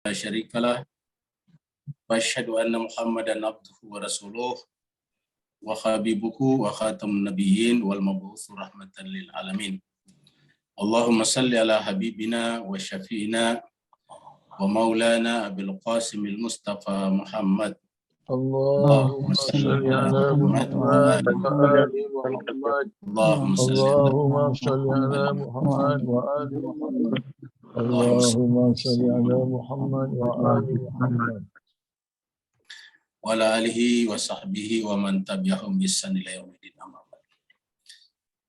لا شريك له وأشهد أن محمدا عبده ورسوله وحبيبه وخاتم النبيين والمبعوث رحمة للعالمين. اللهم صل على حبيبنا وشفينا ومولانا أبي القاسم المصطفى محمد. اللهم صل على محمد وآل محمد. اللهم صل على محمد وآل محمد. اللهم صل على محمد وآل محمد. وعلى آله وصحbihi wa man tabi'ahum biihsan ila yaumil amal.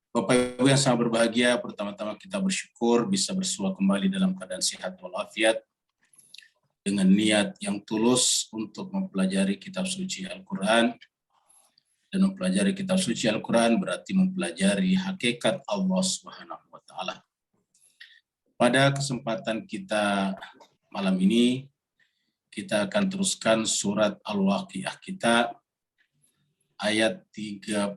Bapak Ibu yang sangat berbahagia, pertama-tama kita bersyukur bisa bersua kembali dalam keadaan sehat walafiat dengan niat yang tulus untuk mempelajari kitab suci Al-Quran. Dan mempelajari kitab suci Al-Quran berarti mempelajari hakikat Allah Subhanahu wa Ta'ala. Pada kesempatan kita malam ini, kita akan teruskan surat Al-Waqiah kita ayat 31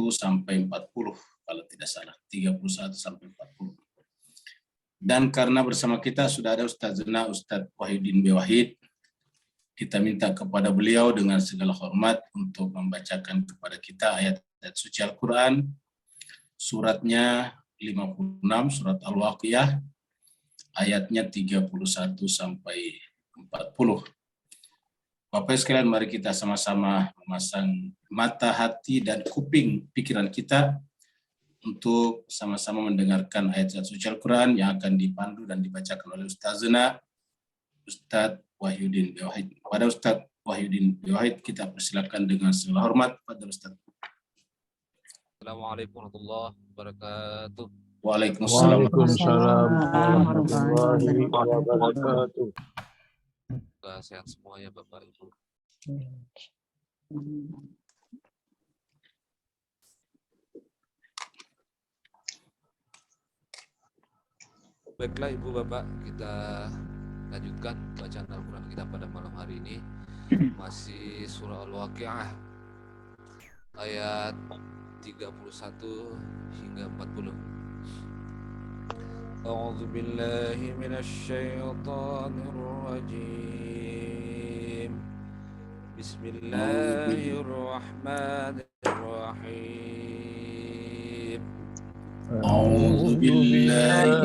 sampai 40 kalau tidak salah, 31 sampai 40. Dan karena bersama kita sudah ada Ustazna Ustadz Wahyudin B. Wahid, kita minta kepada beliau dengan segala hormat untuk membacakan kepada kita ayat-ayat suci Al-Quran, suratnya 56, surat Al-Waqiah, ayatnya 31 sampai 40. Bapak sekalian, mari kita sama-sama memasang mata, hati, dan kuping pikiran kita untuk sama-sama mendengarkan ayat-ayat suci Al-Quran yang akan dipandu dan dibacakan oleh Ustazna Ustadz Wahyudin B. Wahid. Pada Ustadz Wahyudin B. Wahid kita persilakan dengan segala hormat pada Ustadz. Assalamualaikum warahmatullahi wabarakatuh. Waalaikumsalam warahmatullahi wabarakatuh. Sehat semua ya Bapak Ibu. Baiklah Ibu Bapak, kita lanjutkan bacaan Al-Quran kita pada malam hari ini. Masih surah Al-Waqiah ayat 31 hingga 40. A'udzu billahi minasy syaithanir rajim. Bismillahirrahmanirrahim. A'udzu billahi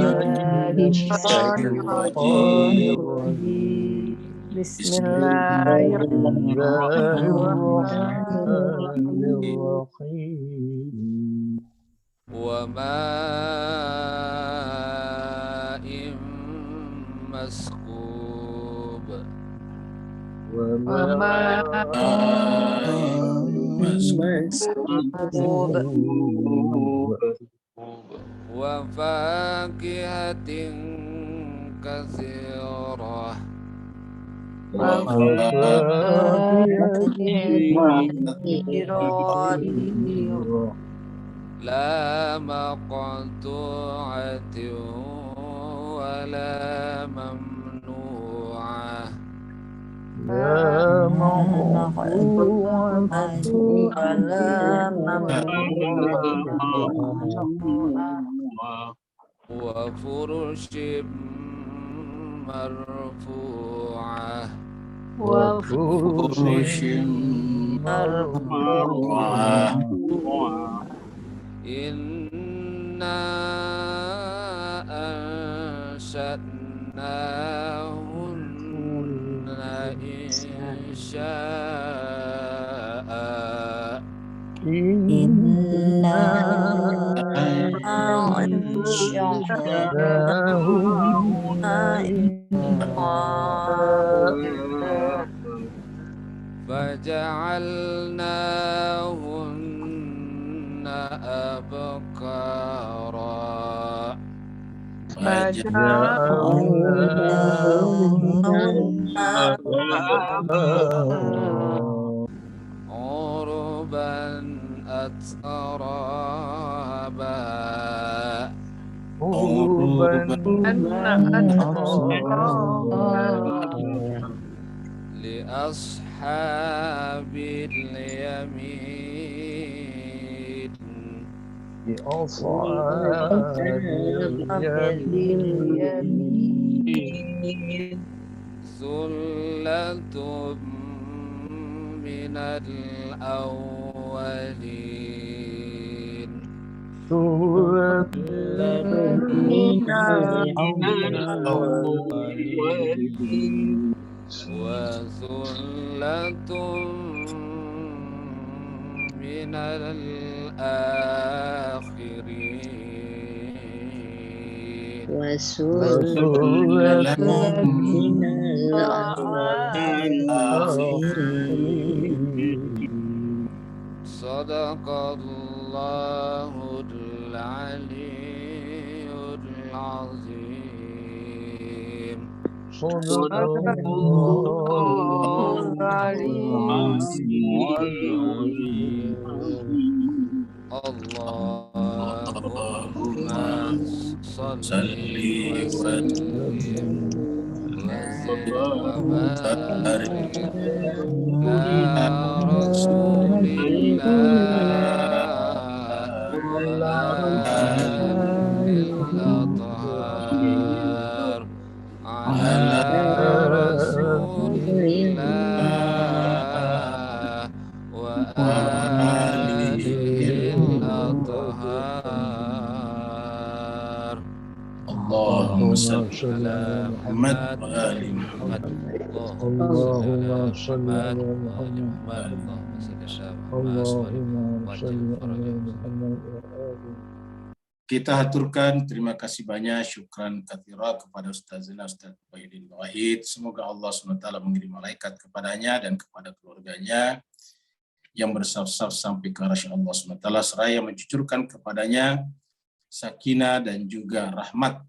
minasyaitonir rajim. Bismillahirrahmanirrahim. Wa ma'in maskub. Wa ma'in maskub. Wa fakihatin katsirah. La maqtu'atin wa la mamnu'ah. La maqtu'atin wa la mamnu'ah. Wa furushim marfu'ah. Wa furushim marfu'ah. Inna ansha'nahunna insha'a. Inna ansha'nahunna insha'a. Faja'alnahunna abkara. Urban atraba. Li ashabil yamin. لأصحاب اليمين ثلة من الأولين سورة من الأولين وثلة من الآخرين وسلة من الآخرين صدق الله العلي العظيم صدق الله الله العلي العظيم اللهم صل salli wa وسلم وزد وبارك barik على رسول الله وآله الأطهار على رسول الله وآله الأطهار Allahumma salli صل على على Muhammad محمد wa ali وآل محمد اللهم صل محمد على وآل محمد محمد اللهم صل على محمد وآل اللهم وعجل صل على فرجهم محمد وآله. Kita haturkan terima kasih banyak, syukran katsira kepada Ustazina Ustaz Baidin Wahid. Semoga Allah SWT mengirim malaikat kepadanya dan kepada keluarganya yang bersaf-saf sampai ke arasy Allah SWT, seraya mencucurkan kepadanya sakinah dan juga rahmat,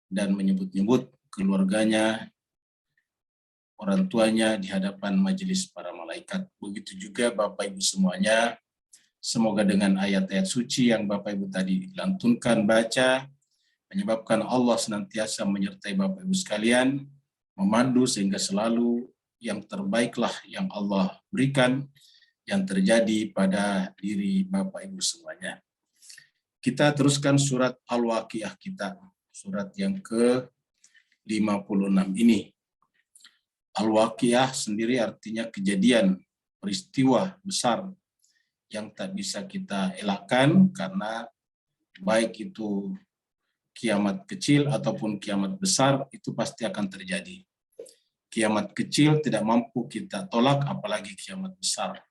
dan menyebut-nyebut keluarganya, orang tuanya di hadapan majelis para malaikat. Begitu juga Bapak Ibu semuanya. Semoga dengan ayat-ayat suci yang Bapak Ibu tadi lantunkan baca, menyebabkan Allah senantiasa menyertai Bapak Ibu sekalian, memandu sehingga selalu yang terbaiklah yang Allah berikan yang terjadi pada diri Bapak Ibu semuanya. Kita teruskan surat Al-Waqiah kita, surat yang ke-56 ini. Al-Waqiah sendiri artinya kejadian, peristiwa besar yang tak bisa kita elakkan, karena baik itu kiamat kecil ataupun kiamat besar itu pasti akan terjadi. Kiamat kecil tidak mampu kita tolak, apalagi kiamat besar.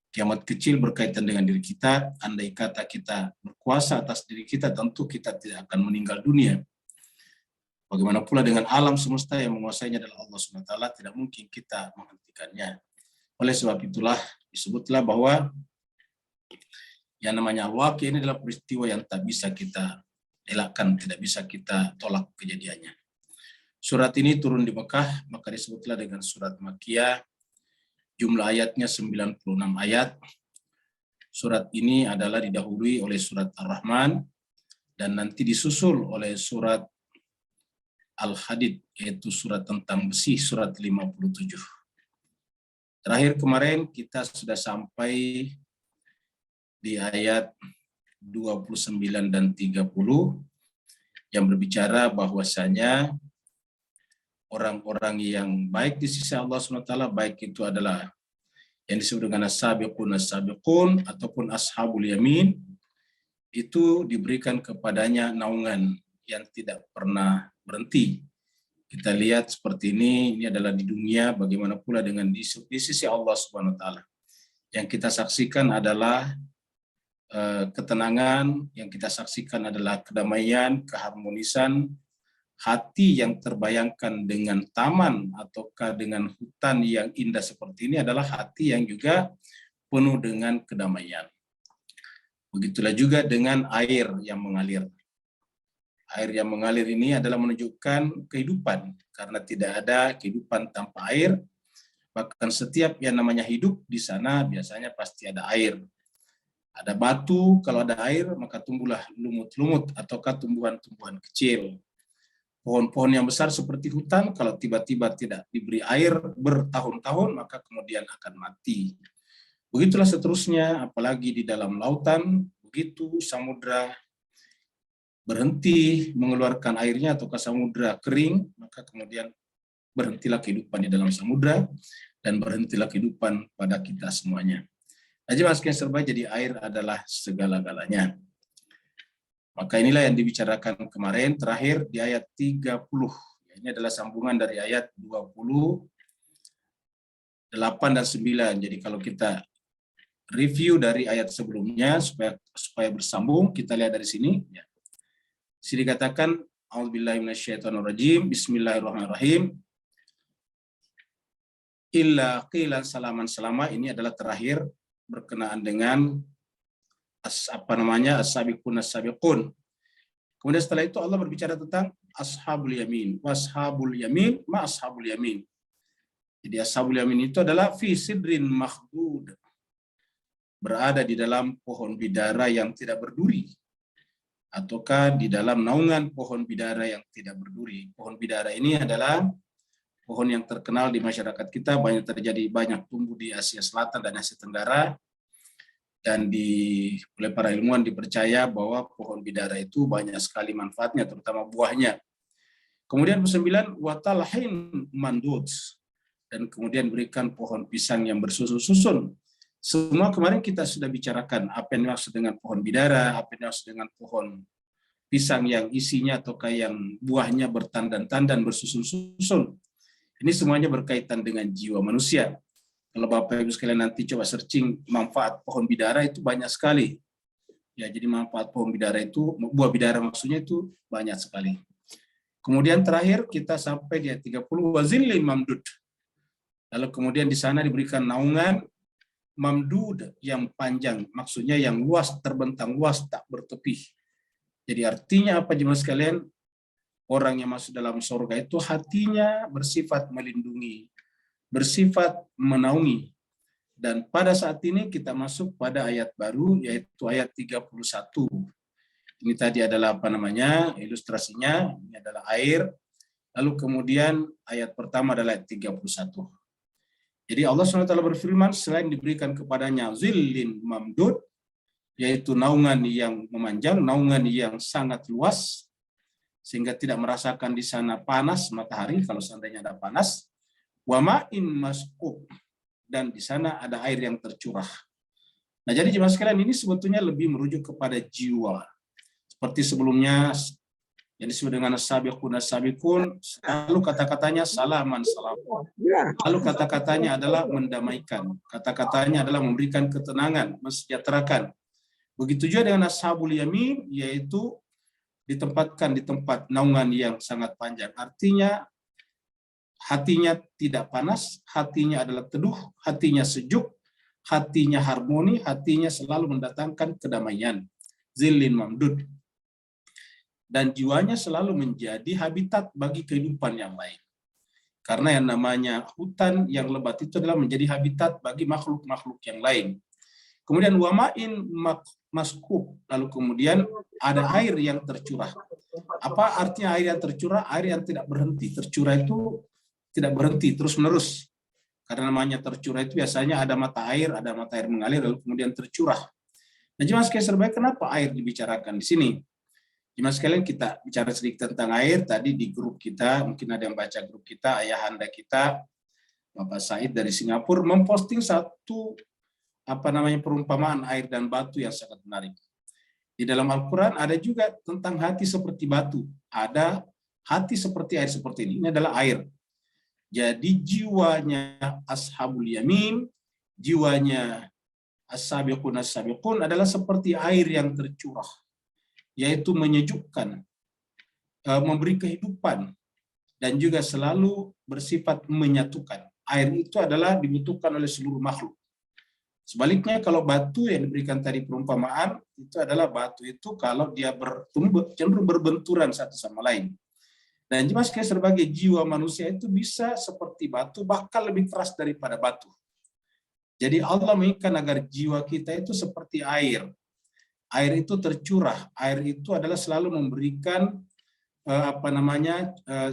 Kiamat kecil berkaitan dengan diri kita, andai kata kita berkuasa atas diri kita, tentu kita tidak akan meninggal dunia. Bagaimana pula dengan alam semesta yang menguasainya adalah Allah SWT, tidak mungkin kita menghentikannya. Oleh sebab itulah disebutlah bahwa yang namanya al-waqi' ini adalah peristiwa yang tak bisa kita elakkan, tidak bisa kita tolak kejadiannya. Surat ini turun di Mekah, maka disebutlah dengan surat Makkiyah. Jumlah ayatnya 96 ayat. Surat ini adalah didahului oleh surat Ar-Rahman dan nanti disusul oleh surat Al-Hadid, yaitu surat tentang besi, surat 57. Terakhir kemarin kita sudah sampai di ayat 29 dan 30 yang berbicara bahwasanya orang-orang yang baik di sisi Allah SWT, baik itu adalah yang disebut dengan as-sabiqun ataupun ashabul yamin, itu diberikan kepadanya naungan yang tidak pernah berhenti. Kita lihat seperti ini adalah di dunia, bagaimana pula dengan di sisi Allah Subhanahu wa taala. Yang kita saksikan adalah ketenangan, yang kita saksikan adalah kedamaian, keharmonisan, hati yang terbayangkan dengan taman ataukah dengan hutan yang indah seperti ini adalah hati yang juga penuh dengan kedamaian. Begitulah juga dengan air yang mengalir. Air yang mengalir ini adalah menunjukkan kehidupan, karena tidak ada kehidupan tanpa air. Bahkan setiap yang namanya hidup di sana biasanya pasti ada air. Ada batu, kalau ada air maka tumbuhlah lumut-lumut ataukah tumbuhan-tumbuhan kecil. Pohon-pohon yang besar seperti hutan, kalau tiba-tiba tidak diberi air bertahun-tahun, maka kemudian akan mati. Begitulah seterusnya, apalagi di dalam lautan, begitu samudra berhenti mengeluarkan airnya ataukah samudra kering, maka kemudian berhentilah kehidupan di dalam samudra, dan berhentilah kehidupan pada kita semuanya. Nah, jemaah sekalian serba, jadi air adalah segala-galanya. Maka inilah yang dibicarakan kemarin terakhir di ayat 30. Ini adalah sambungan dari ayat 28 dan 9. Jadi kalau kita review dari ayat sebelumnya supaya bersambung, kita lihat dari sini. Ya. Sini dikatakan, A'udzubillahi minasyaitonirrajim, Bismillahirrahmanirrahim. Illa qilan salaman selama, ini adalah terakhir berkenaan dengan as-sabiqun as-sabiqun. Kemudian setelah itu Allah berbicara tentang ashabul yamin, washabul yamin, ma ashabul yamin. Jadi ashabul yamin itu adalah fi sidrin makhdud, berada di dalam pohon bidara yang tidak berduri, ataukah di dalam naungan pohon bidara yang tidak berduri. Pohon bidara ini adalah pohon yang terkenal di masyarakat kita, banyak tumbuh di Asia Selatan dan Asia Tenggara. Dan oleh para ilmuwan dipercaya bahwa pohon bidara itu banyak sekali manfaatnya, terutama buahnya. Kemudian ke-9, watalhin mandud, dan kemudian berikan pohon pisang yang bersusun-susun. Semua kemarin kita sudah bicarakan apa yang dimaksud dengan pohon bidara, apa yang dimaksud dengan pohon pisang yang isinya ataukah yang buahnya bertandan-tandan bersusun-susun. Ini semuanya berkaitan dengan jiwa manusia. Kalau Bapak Ibu sekalian nanti coba searching manfaat pohon bidara itu banyak sekali. Ya, jadi manfaat pohon bidara itu, buah bidara maksudnya itu banyak sekali. Kemudian terakhir kita sampai di ayat 30, wazillin mamdud. Lalu kemudian di sana diberikan naungan mamdud yang panjang, maksudnya yang luas, terbentang luas, tak bertepi. Jadi artinya apa jemaah sekalian? Orang yang masuk dalam surga itu hatinya bersifat melindungi, bersifat menaungi. Dan pada saat ini kita masuk pada ayat baru, yaitu ayat 31. Ini tadi adalah ilustrasinya, ini adalah air. Lalu kemudian ayat pertama adalah ayat 31. Jadi Allah SWT berfirman, selain diberikan kepadanya zillin mamdud, yaitu naungan yang memanjang, naungan yang sangat luas, sehingga tidak merasakan di sana panas matahari, kalau seandainya ada panas, wa ma'in maskub, dan di sana ada air yang tercurah. Nah, jadi jemaah sekalian, ini sebetulnya lebih merujuk kepada jiwa. Seperti sebelumnya yang disebut dengan as-sabiqun as-sabiqun, lalu kata-katanya salaman salam. Lalu kata-katanya adalah mendamaikan. Kata-katanya adalah memberikan ketenangan, mensejahterakan. Begitu juga dengan ashabul yamin, yaitu ditempatkan di tempat naungan yang sangat panjang. Artinya hatinya tidak panas, hatinya adalah teduh, hatinya sejuk, hatinya harmoni, hatinya selalu mendatangkan kedamaian. Zillin mamdud. Dan jiwanya selalu menjadi habitat bagi kehidupan yang lain. Karena yang namanya hutan yang lebat itu adalah menjadi habitat bagi makhluk-makhluk yang lain. Kemudian wama'in maskub, lalu kemudian ada air yang tercurah. Apa artinya air yang tercurah? Air yang tidak berhenti. Tercurah itu tidak berhenti terus-menerus. Karena namanya tercurah itu biasanya ada mata air mengalir lalu kemudian tercurah. Nah, jemaah sekalian serbaik, kenapa air dibicarakan di sini? Jemaah sekalian, kita bicara sedikit tentang air. Tadi di grup kita, mungkin ada yang baca grup kita, ayahanda kita, Bapak Said dari Singapura, memposting satu perumpamaan air dan batu yang sangat menarik. Di dalam Al-Quran ada juga tentang hati seperti batu. Ada hati seperti air seperti ini. Ini adalah air. Jadi jiwanya ashabul yamin, jiwanya as-sabiqun as-sabiqun adalah seperti air yang tercurah, yaitu menyejukkan, memberi kehidupan, dan juga selalu bersifat menyatukan. Air itu adalah dibutuhkan oleh seluruh makhluk. Sebaliknya kalau batu yang diberikan tadi perumpamaan, itu adalah batu itu kalau dia cenderung berbenturan satu sama lain. Dan jemaah sekalian, sebagai jiwa manusia itu bisa seperti batu, bahkan lebih keras daripada batu. Jadi Allah menginginkan agar jiwa kita itu seperti air. Air itu tercurah. Air itu adalah selalu memberikan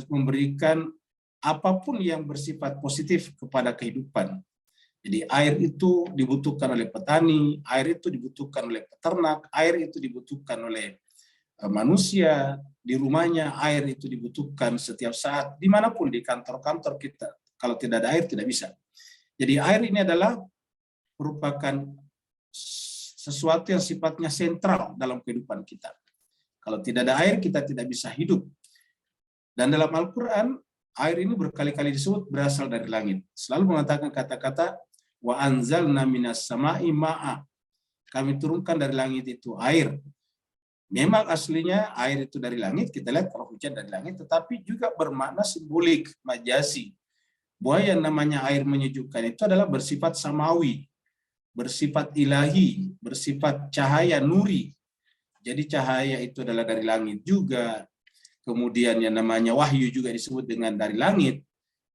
memberikan apapun yang bersifat positif kepada kehidupan. Jadi air itu dibutuhkan oleh petani, air itu dibutuhkan oleh peternak, air itu dibutuhkan oleh manusia, di rumahnya air itu dibutuhkan setiap saat, dimanapun di kantor-kantor kita. Kalau tidak ada air tidak bisa. Jadi air ini adalah merupakan sesuatu yang sifatnya sentral dalam kehidupan kita. Kalau tidak ada air kita tidak bisa hidup. Dan dalam Al-Quran air ini berkali-kali disebut berasal dari langit. Selalu mengatakan kata-kata wa anzalna minas sama'i ma'a. Kami turunkan dari langit itu air. Memang aslinya air itu dari langit, kita lihat kalau hujan dari langit, tetapi juga bermakna simbolik, majazi. Bahwa yang namanya air menyejukkan itu adalah bersifat samawi, bersifat ilahi, bersifat cahaya nuri. Jadi cahaya itu adalah dari langit juga. Kemudian yang namanya wahyu juga disebut dengan dari langit.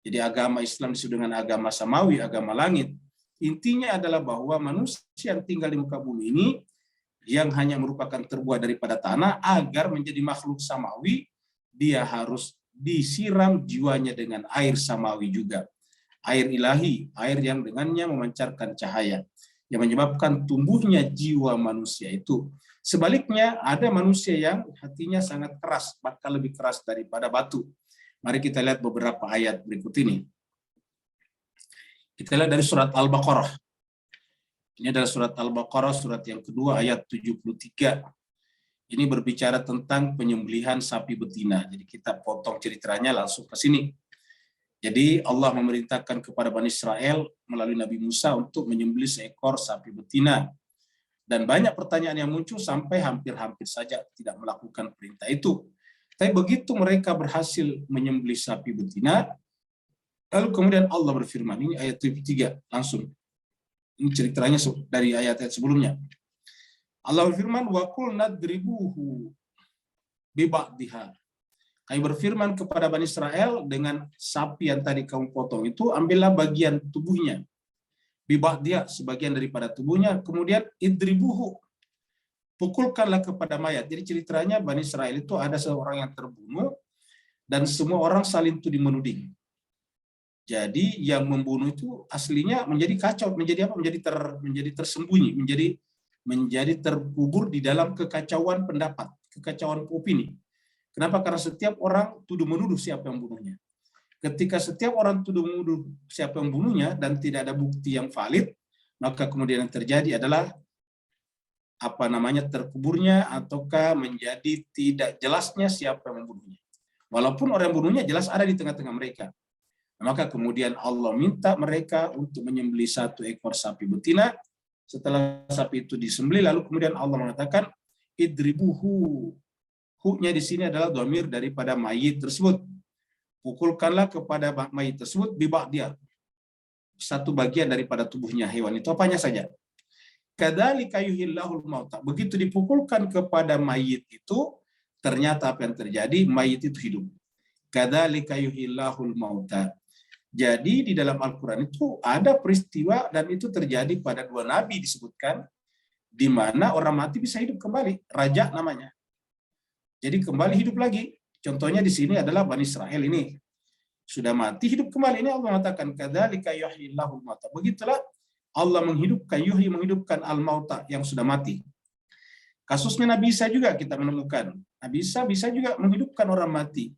Jadi agama Islam disebut dengan agama samawi, agama langit. Intinya adalah bahwa manusia yang tinggal di muka bumi ini yang hanya merupakan terbuat daripada tanah, agar menjadi makhluk samawi, dia harus disiram jiwanya dengan air samawi juga. Air ilahi, air yang dengannya memancarkan cahaya, yang menyebabkan tumbuhnya jiwa manusia itu. Sebaliknya, ada manusia yang hatinya sangat keras, bahkan lebih keras daripada batu. Mari kita lihat beberapa ayat berikut ini. Kita lihat dari surat Al-Baqarah. Ini adalah surat Al-Baqarah, surat yang kedua, ayat 73. Ini berbicara tentang penyembelihan sapi betina. Jadi kita potong ceritanya langsung ke sini. Jadi Allah memerintahkan kepada Bani Israel melalui Nabi Musa untuk menyembelih seekor sapi betina. Dan banyak pertanyaan yang muncul sampai hampir-hampir saja tidak melakukan perintah itu. Tapi begitu mereka berhasil menyembelih sapi betina, lalu kemudian Allah berfirman, ini ayat 73 langsung. Ini ceritanya dari ayat-ayat sebelumnya. Allah berfirman, wa qul nadribuhu bi ba'dihha. Kami berfirman kepada Bani Israel, dengan sapi yang tadi kamu potong itu, ambillah bagian tubuhnya. Bi ba'dihha, sebagian daripada tubuhnya, kemudian idribuhu. Pukulkanlah kepada mayat. Jadi ceritanya Bani Israel itu ada seorang yang terbunuh dan semua orang saling tuding menuding. Jadi yang membunuh itu aslinya menjadi kacau, menjadi apa? Menjadi tersembunyi, menjadi terkubur di dalam kekacauan pendapat, kekacauan opini. Kenapa? Karena setiap orang tuduh menuduh siapa yang membunuhnya. Ketika setiap orang tuduh menuduh siapa yang membunuhnya dan tidak ada bukti yang valid, maka kemudian yang terjadi adalah terkuburnya ataukah menjadi tidak jelasnya siapa yang membunuhnya. Walaupun orang yang membunuhnya jelas ada di tengah-tengah mereka. Maka kemudian Allah minta mereka untuk menyembelih satu ekor sapi betina. Setelah sapi itu disembelih, lalu kemudian Allah mengatakan idribuhu. Hu-nya di sini adalah dhamir daripada mayit tersebut. Pukulkanlah kepada mayit tersebut bibak dia. Satu bagian daripada tubuhnya hewan itu apanya saja. Kadzalika yuhyillahul mauta. Begitu dipukulkan kepada mayit itu, ternyata apa yang terjadi? Mayit itu hidup. Kadzalika yuhyillahul mauta. Jadi di dalam Al-Quran itu ada peristiwa dan itu terjadi pada dua nabi disebutkan, di mana orang mati bisa hidup kembali, raja namanya. Jadi kembali hidup lagi. Contohnya di sini adalah Bani Israel ini. Sudah mati, hidup kembali. Ini Allah mengatakan, kadzalika yuhyillahul mauta. Begitulah Allah menghidupkan al-mauta yang sudah mati. Kasusnya Nabi Isa juga kita menemukan. Nabi Isa bisa juga menghidupkan orang mati.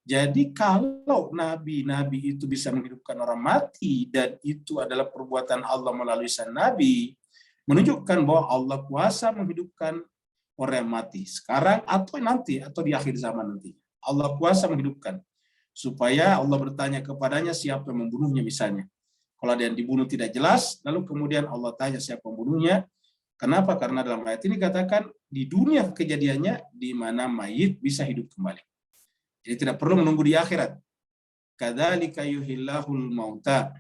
Jadi kalau nabi-nabi itu bisa menghidupkan orang mati dan itu adalah perbuatan Allah melalui sang nabi, menunjukkan bahwa Allah kuasa menghidupkan orang yang mati sekarang atau nanti atau di akhir zaman nanti. Allah kuasa menghidupkan. Supaya Allah bertanya kepadanya siapa yang membunuhnya misalnya. Kalau ada yang dibunuh tidak jelas, lalu kemudian Allah tanya siapa membunuhnya. Kenapa? Karena dalam ayat ini katakan di dunia kejadiannya di mana mayit bisa hidup kembali. Jadi tidak perlu menunggu di akhirat. Kadzalika yuhyillahul mauta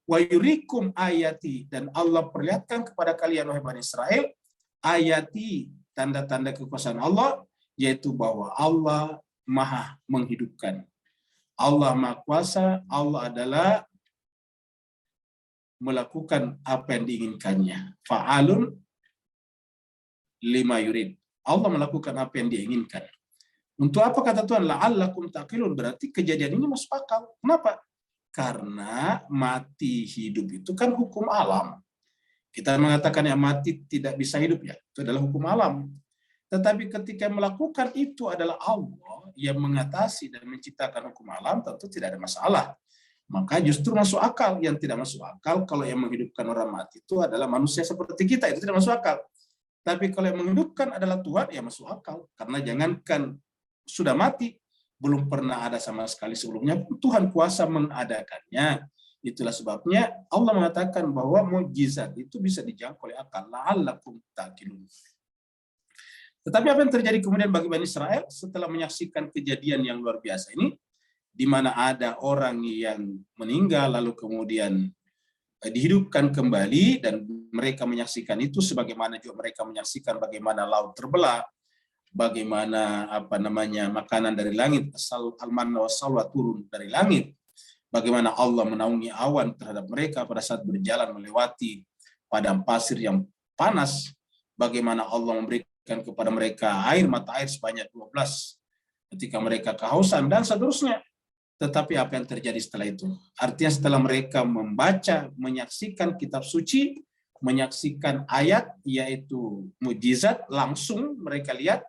wa yurikum ayati, dan Allah perlihatkan kepada kalian wahai Bani Israel ayati, tanda-tanda kekuasaan Allah, yaitu bahwa Allah Maha menghidupkan. Allah Maha Kuasa, Allah adalah melakukan apa yang diinginkannya. Fa'alun lima yurid. Allah melakukan apa yang diinginkan. Untuk apa kata Tuhan? La'allakum taqilun. Berarti kejadian ini masuk akal. Kenapa? Karena mati hidup itu kan hukum alam. Kita mengatakan yang mati tidak bisa hidup ya. Itu adalah hukum alam. Tetapi ketika melakukan itu adalah Allah yang mengatasi dan menciptakan hukum alam, tentu tidak ada masalah. Maka justru masuk akal. Yang tidak masuk akal kalau yang menghidupkan orang mati itu adalah manusia seperti kita, itu tidak masuk akal. Tapi kalau yang menghidupkan adalah Tuhan, ya masuk akal. Karena jangankan sudah mati, belum pernah ada sama sekali sebelumnya, Tuhan kuasa mengadakannya. Itulah sebabnya Allah mengatakan bahwa mukjizat itu bisa dijangkau oleh akal. La'allakum ta'qilun. Tetapi apa yang terjadi kemudian bagi Bani Israel setelah menyaksikan kejadian yang luar biasa ini, di mana ada orang yang meninggal lalu kemudian dihidupkan kembali, dan mereka menyaksikan itu sebagaimana juga mereka menyaksikan bagaimana laut terbelah, bagaimana makanan dari langit, al-manna wassalwa turun dari langit, bagaimana Allah menaungi awan terhadap mereka pada saat berjalan melewati padang pasir yang panas, bagaimana Allah memberikan kepada mereka mata air sebanyak 12 ketika mereka kehausan, dan seterusnya. Tetapi apa yang terjadi setelah itu? Artinya setelah mereka membaca, menyaksikan kitab suci, menyaksikan ayat, yaitu mukjizat, langsung mereka lihat,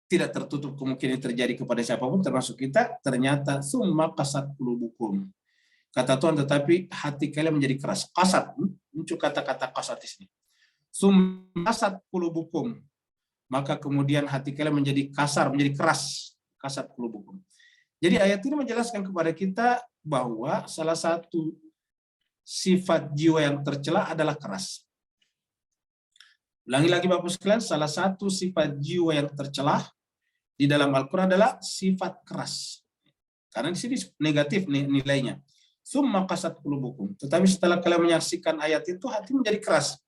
tidak tertutup kemungkinan terjadi kepada siapapun, termasuk kita, ternyata summa qasat qulubukum. Kata Tuhan, tetapi hati kalian menjadi keras. Qasat, muncul kata-kata qasat di sini. Summa qasat qulubukum. Maka kemudian hati kalian menjadi kasar, menjadi keras. Qasat qulubukum. Jadi ayat ini menjelaskan kepada kita bahwa salah satu sifat jiwa yang tercela adalah keras. Ulangi lagi Bapak sekalian, salah satu sifat jiwa yang tercela di dalam Al-Quran adalah sifat keras. Karena di sini negatif nilainya. Summa qasat qulubukum. Tetapi setelah kalian menyaksikan ayat itu, hati menjadi keras.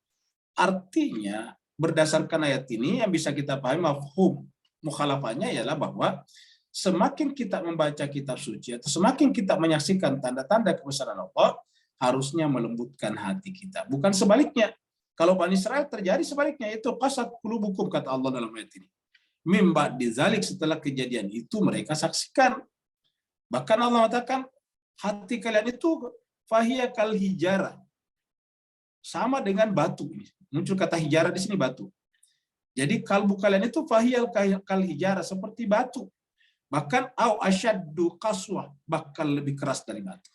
Artinya, berdasarkan ayat ini yang bisa kita pahami mafhum mukhalafannya ialah bahwa semakin kita membaca kitab suci atau semakin kita menyaksikan tanda-tanda kebesaran Allah, harusnya melembutkan hati kita. Bukan sebaliknya. Kalau Bani Israel terjadi sebaliknya, itu qasat qulubukum kata Allah dalam ayat ini. Mimba dizalik, setelah kejadian itu mereka saksikan. Bahkan Allah mengatakan hati kalian itu fahiya kal hijara. Sama dengan batu. Muncul kata hijara di sini, batu. Jadi kalbu kalian itu fahiya kal hijara, seperti batu. Bahkan au asyaddu qaswah, bakal lebih keras dari batu.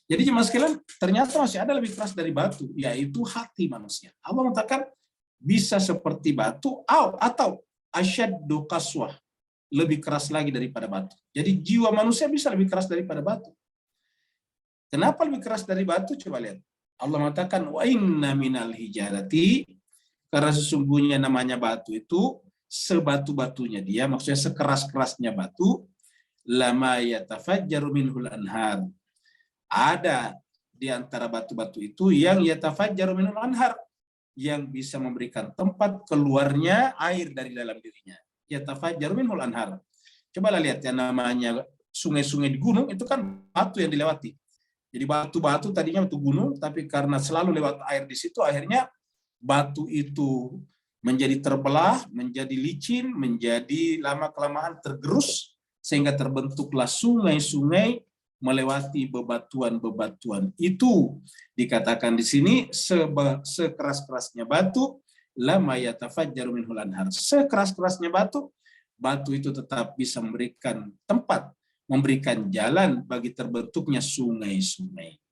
Jadi jemaah sekalian, ternyata masih ada lebih keras dari batu, yaitu hati manusia. Allah mengatakan bisa seperti batu atau asyaddu qaswah, lebih keras lagi daripada batu. Jadi jiwa manusia bisa lebih keras daripada batu. Kenapa lebih keras dari batu? Coba lihat. Allah mengatakan wa inna minal hijarati, karena sesungguhnya namanya batu itu sebatu-batunya dia, maksudnya sekeras-kerasnya batu, lama yatafajjaru minhul anhar. Ada di antara batu-batu itu yang yatafajjaru minhul anhar, yang bisa memberikan tempat keluarnya air dari dalam dirinya. Yatafajjaru minhul anhar. Coba lihat yang namanya sungai-sungai di gunung, itu kan batu yang dilewati. Jadi batu-batu tadinya itu gunung, tapi karena selalu lewat air di situ, akhirnya batu itu menjadi terbelah, menjadi licin, menjadi lama-kelamaan tergerus, sehingga terbentuklah sungai-sungai melewati bebatuan-bebatuan. Itu dikatakan di sini sekeras-kerasnya batu, lama yatafajjaru minhul anhar. Sekeras-kerasnya batu, batu itu tetap bisa memberikan tempat, memberikan jalan bagi terbentuknya sungai-sungai.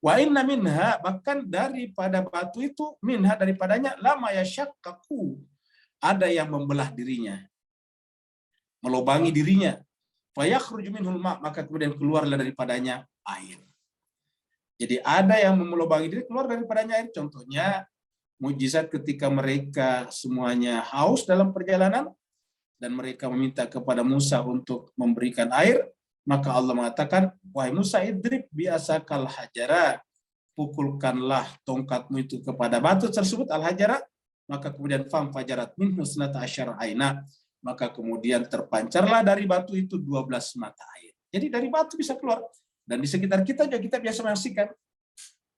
Wa inna minha, bahkan daripada batu itu, minha daripadanya, lama yashaqqaqu, ada yang membelah dirinya, melobangi dirinya. Fa yakhruju minhul ma', maka kemudian keluarlah daripadanya air. Jadi ada yang melobangi diri, keluar daripadanya air. Contohnya mukjizat ketika mereka semuanya haus dalam perjalanan dan mereka meminta kepada Musa untuk memberikan air. Maka Allah mengatakan, wahai Musa, idrib bi'asakal hajara, pukulkanlah tongkatmu itu kepada batu tersebut, al-hajara, maka kemudian fam fajarat min husnata asyara aina, maka kemudian terpancarlah dari batu itu 12 mata air. Jadi dari batu bisa keluar, dan di sekitar kita juga kita biasa menyaksikan,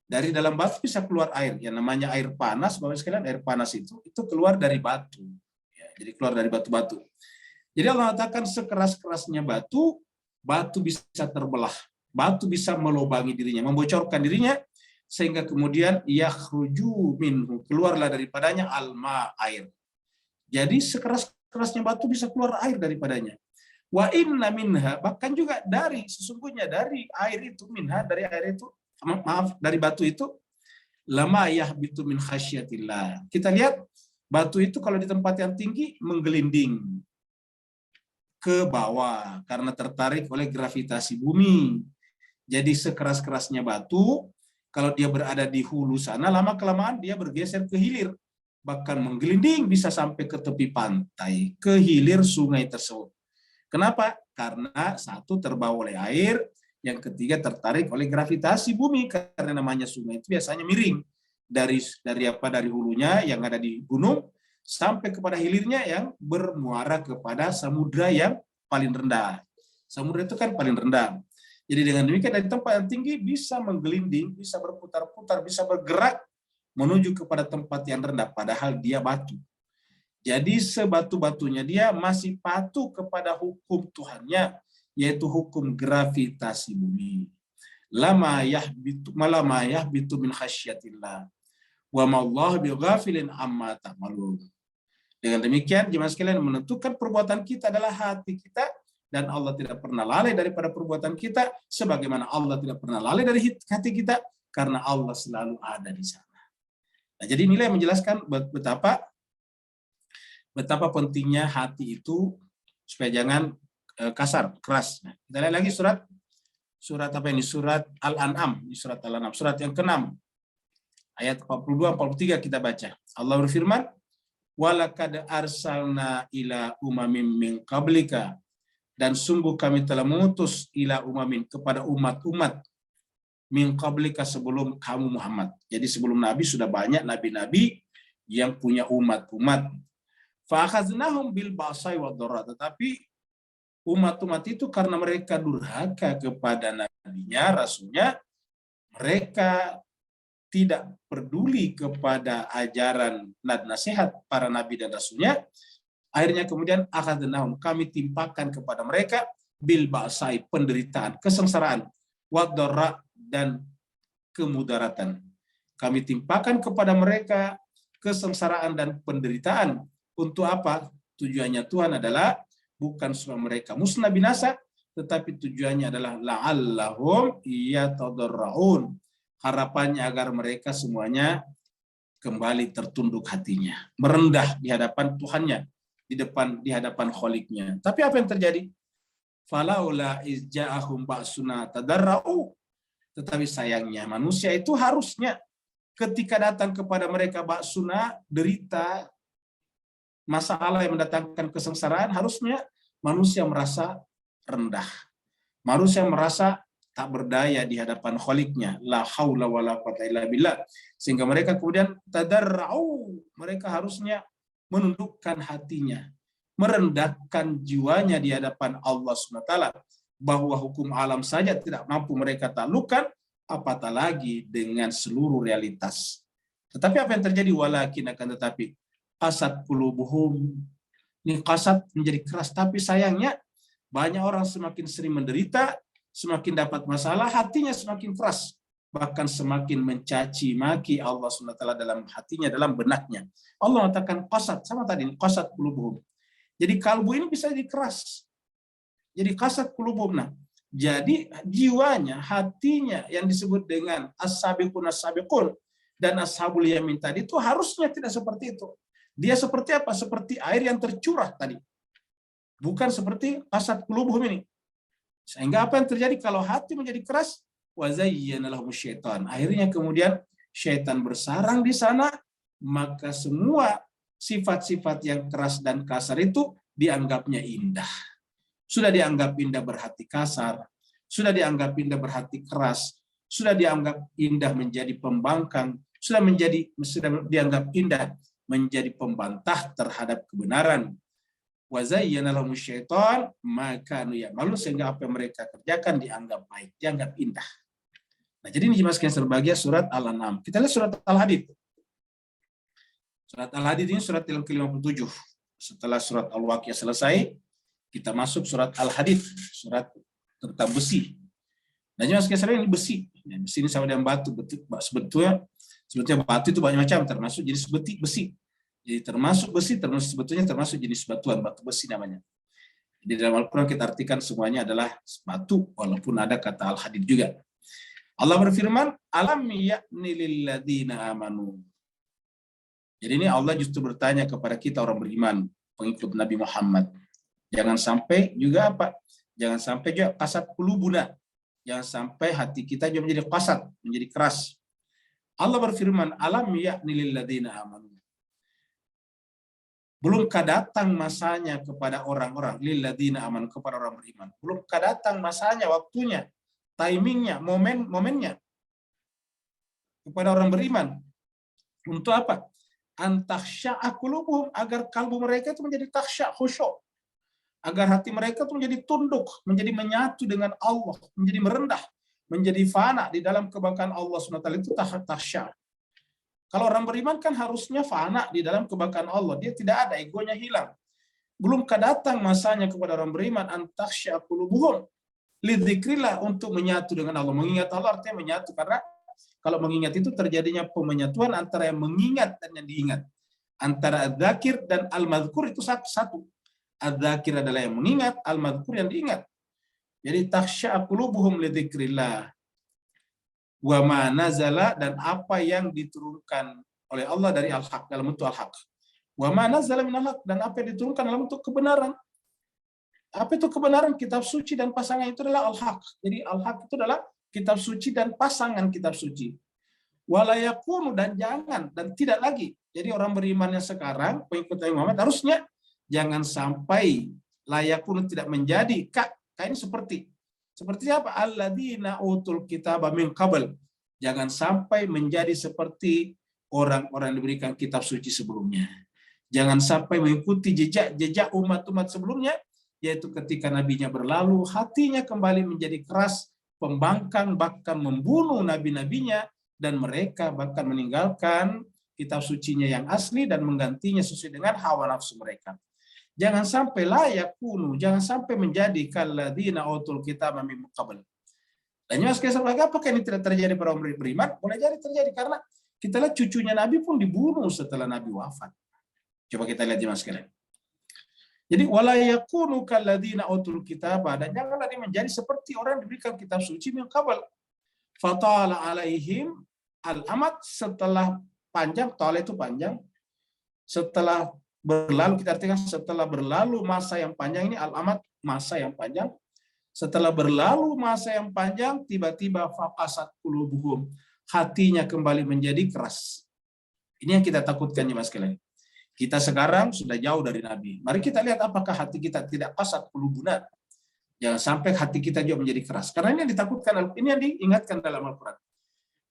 dari dalam batu bisa keluar air, yang namanya air panas, Bapak sekalian, air panas itu keluar dari batu. Ya, jadi keluar dari batu-batu. Jadi Allah mengatakan sekeras-kerasnya batu, batu bisa terbelah, batu bisa melobangi dirinya, membocorkan dirinya, sehingga kemudian yakhruju minhu, keluarlah daripadanya alma, air. Jadi sekeras-kerasnya batu bisa keluar air daripadanya. Wa inna minha, bahkan juga sesungguhnya dari air itu, dari air itu, dari batu itu, lama yahbitu min khasyatillah. Kita lihat batu itu kalau di tempat yang tinggi menggelinding ke bawah karena tertarik oleh gravitasi bumi. Jadi sekeras-kerasnya batu, kalau dia berada di hulu sana, lama-kelamaan dia bergeser ke hilir. Bahkan menggelinding bisa sampai ke tepi pantai, ke hilir sungai tersebut. Kenapa? Karena satu terbawa oleh air, yang ketiga tertarik oleh gravitasi bumi, karena namanya sungai itu biasanya miring dari hulunya yang ada di gunung sampai kepada hilirnya yang bermuara kepada samudra yang paling rendah. Samudra itu kan paling rendah. Jadi dengan demikian dari tempat yang tinggi bisa menggelinding, bisa berputar-putar, bisa bergerak menuju kepada tempat yang rendah, padahal dia batu. Jadi sebatu-batunya dia masih patuh kepada hukum Tuhannya, yaitu hukum gravitasi bumi. Lama yahbitu min khasyatillah. Wa ma'allahu bighafilin amma ta'malun. Dengan demikian, jemaah sekalian, menentukan perbuatan kita adalah hati kita, dan Allah tidak pernah lalai daripada perbuatan kita, sebagaimana Allah tidak pernah lalai dari hati kita, karena Allah selalu ada di sana. Nah, jadi inilah yang menjelaskan betapa pentingnya hati itu supaya jangan kasar, keras. Nah, kita lihat lagi surat apa ini? Surat Al-An'am, surat Al-An'am, surat yang ke-6. Ayat 42-43 kita baca. Allah berfirman, "Walaqad arsalna ila umamin min qablika." Dan sungguh kami telah mengutus ila umamin, kepada umat-umat, min qablika, sebelum kamu Muhammad. Jadi sebelum Nabi sudah banyak nabi-nabi yang punya umat-umat. Fa'akhaznahum bil ba'sai wad dharra. Tetapi umat-umat itu karena mereka durhaka kepada nabinya, rasulnya, mereka tidak peduli kepada ajaran dan nasihat para nabi dan rasulnya. Akhirnya kemudian akhadnahum, kami timpakan kepada mereka bil ba'sai, penderitaan, kesengsaraan, wad dharra, dan kemudaratan. Kami timpakan kepada mereka kesengsaraan dan penderitaan. Untuk apa? Tujuannya Tuhan adalah bukan supaya mereka musnah binasa, tetapi tujuannya adalah la'allahum yatadarraun. Harapannya agar mereka semuanya kembali tertunduk hatinya, merendah di hadapan Tuhannya, di hadapan Kholiknya. Tapi apa yang terjadi? Falaula izja'ahum ba'suna tadarra'u. Tetapi sayangnya manusia itu harusnya ketika datang kepada mereka ba'suna, derita, masalah yang mendatangkan kesengsaraan, harusnya manusia merasa rendah. Manusia merasa tak berdaya di hadapan Kholiknya. La haula wala quwata illa billah. Sehingga mereka kemudian tadarra'u. Mereka harusnya menundukkan hatinya, merendahkan jiwanya di hadapan Allah SWT. Bahwa hukum alam saja tidak mampu mereka taklukkan, apatah lagi dengan seluruh realitas. Tetapi apa yang terjadi? Walakin, akan tetapi, qasat qulubuhum, ini qasat menjadi keras. Tapi sayangnya banyak orang semakin sering menderita, semakin dapat masalah, hatinya semakin keras, bahkan semakin mencaci maki Allah SWT dalam hatinya, dalam benaknya. Allah mengatakan qasat, sama tadi qasat qulubuhum. Jadi kalbu ini bisa jadi keras. Jadi qasat qulubuhum. Nah, jadi jiwanya, hatinya yang disebut dengan as-sabiqun as-sabiqun dan ashabul yamin tadi itu harusnya tidak seperti itu. Dia seperti apa? Seperti air yang tercurah tadi. Bukan seperti qasat qulubuhum ini. Sehingga apa yang terjadi kalau hati menjadi keras? Wa zayyana lahum syaitan. Akhirnya kemudian syaitan bersarang di sana, maka semua sifat-sifat yang keras dan kasar itu dianggapnya indah. Sudah dianggap indah berhati kasar, sudah dianggap indah berhati keras, sudah dianggap indah menjadi pembangkang, sudah dianggap indah menjadi pembantah terhadap kebenaran. Wa zayyana lahum syaitan ma kanu ya'malun, sehingga apa yang mereka kerjakan dianggap baik, dianggap indah. Nah, jadi ini dimasukkan sebagai surat Al-An'am. Kita lihat surat Al-Hadid. Surat Al-Hadid ini surat yang ke-57. Setelah surat Al-Waqiah selesai, kita masuk surat Al-Hadid, surat tentang besi. Nah, dimasukkan ini besi. Nah, besi ini sama dengan batu. Sebetulnya batu itu banyak macam, termasuk jadi besi. Jadi termasuk besi, sebetulnya termasuk jenis batuan, batu besi namanya. Di dalam Al-Quran kita artikan semuanya adalah batu, walaupun ada kata al-hadid juga. Allah berfirman, alam ya'ni lilladzina amanu. Jadi ini Allah justru bertanya kepada kita orang beriman, pengikut Nabi Muhammad. Jangan sampai juga apa? Jangan sampai juga kasat qulubuna. Jangan sampai hati kita juga menjadi kasat, menjadi keras. Allah berfirman, alam ya'ni lilladzina amanu. Belumkah datang masanya kepada orang-orang, lilladzina amanu, kepada orang beriman. Belumkah datang masanya, waktunya, timingnya, momennya kepada orang beriman. Untuk apa? Antakhsya'a qulubuhum, agar kalbu mereka itu menjadi takhsya', khusyuk. Agar hati mereka itu menjadi tunduk, menjadi menyatu dengan Allah, menjadi merendah, menjadi fana di dalam kebanggaan Allah SWT, itu takhsya'. Kalau orang beriman kan harusnya fana di dalam kebanggaan Allah, dia tidak ada, egonya hilang. Belumkah datang masanya kepada orang beriman, antakhsya'a qulubuhum lidzikrillah, untuk menyatu dengan Allah. Mengingat Allah artinya menyatu, karena kalau mengingat itu terjadinya pemenyatuan antara yang mengingat dan yang diingat. Antara adzakir dan al-madhkur itu satu. Adzakir adalah yang mengingat, al-madhkur yang diingat. Jadi takhsya'a qulubuhum lidzikrillah. Wa ma nazala, dan apa yang diturunkan oleh Allah dari al-haq, dalam bentuk al-haq. Wa ma nazala min al-haq, dan apa yang diturunkan dalam bentuk kebenaran. Apa itu kebenaran? Kitab suci dan pasangan itu adalah al-haq. Jadi al-haq itu adalah kitab suci dan pasangan kitab suci. Wala yakunu, dan jangan, dan tidak lagi. Jadi orang berimannya sekarang, pengikut Nabi Muhammad, harusnya jangan sampai layakun, tidak menjadi ini seperti apa? Alladzina utul kitaba min qabl. Jangan sampai menjadi seperti orang-orang yang diberikan kitab suci sebelumnya. Jangan sampai mengikuti jejak umat-umat sebelumnya, yaitu ketika nabinya berlalu, hatinya kembali menjadi keras, pembangkang, bahkan membunuh nabi-nabinya, dan mereka bahkan meninggalkan kitab sucinya yang asli dan menggantinya sesuai dengan hawa nafsu mereka. Jangan sampai layak kunu, jangan sampai menjadi kalladzina utul kitaba min qabl. Dan Mas Kaisar, apakah ini tidak terjadi pada orang beriman? Boleh jadi terjadi, karena kita lihat cucunya Nabi pun dibunuh setelah Nabi wafat. Coba kita lihat Mas Kaisar. Jadi wala yakunu kalladzina utul kitaba, dan janganlah dia menjadi seperti orang yang diberikan kitab suci min qabl. Fatala alaihim al-amad, setelah panjang, tala itu panjang, setelah berlalu, kita artikan setelah berlalu masa yang panjang, ini al-amad, masa yang panjang. Setelah berlalu masa yang panjang, tiba-tiba faqasat qulubuhum, hatinya kembali menjadi keras. Ini yang kita takutkan ya Mas kalian. Kita sekarang sudah jauh dari Nabi. Mari kita lihat apakah hati kita tidak qasat qulubuna. Jangan sampai hati kita juga menjadi keras. Karena ini yang ditakutkan, ini yang diingatkan dalam Al-Quran.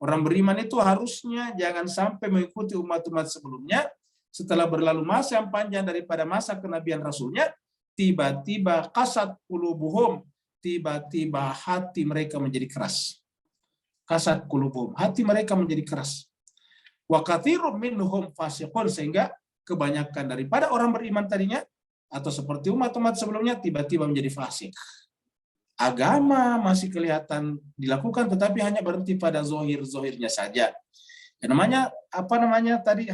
Orang beriman itu harusnya jangan sampai mengikuti umat-umat sebelumnya. Setelah berlalu masa yang panjang daripada masa kenabian Rasulnya, tiba-tiba qasat qulubuhum, tiba-tiba hati mereka menjadi keras. Qasat qulubuhum, hati mereka menjadi keras. Wa katsirun minhum fasiqun, sehingga kebanyakan daripada orang beriman tadinya, atau seperti umat-umat sebelumnya, tiba-tiba menjadi fasik. Agama masih kelihatan dilakukan, tetapi hanya berhenti pada zohir-zohirnya saja. Yang namanya tadi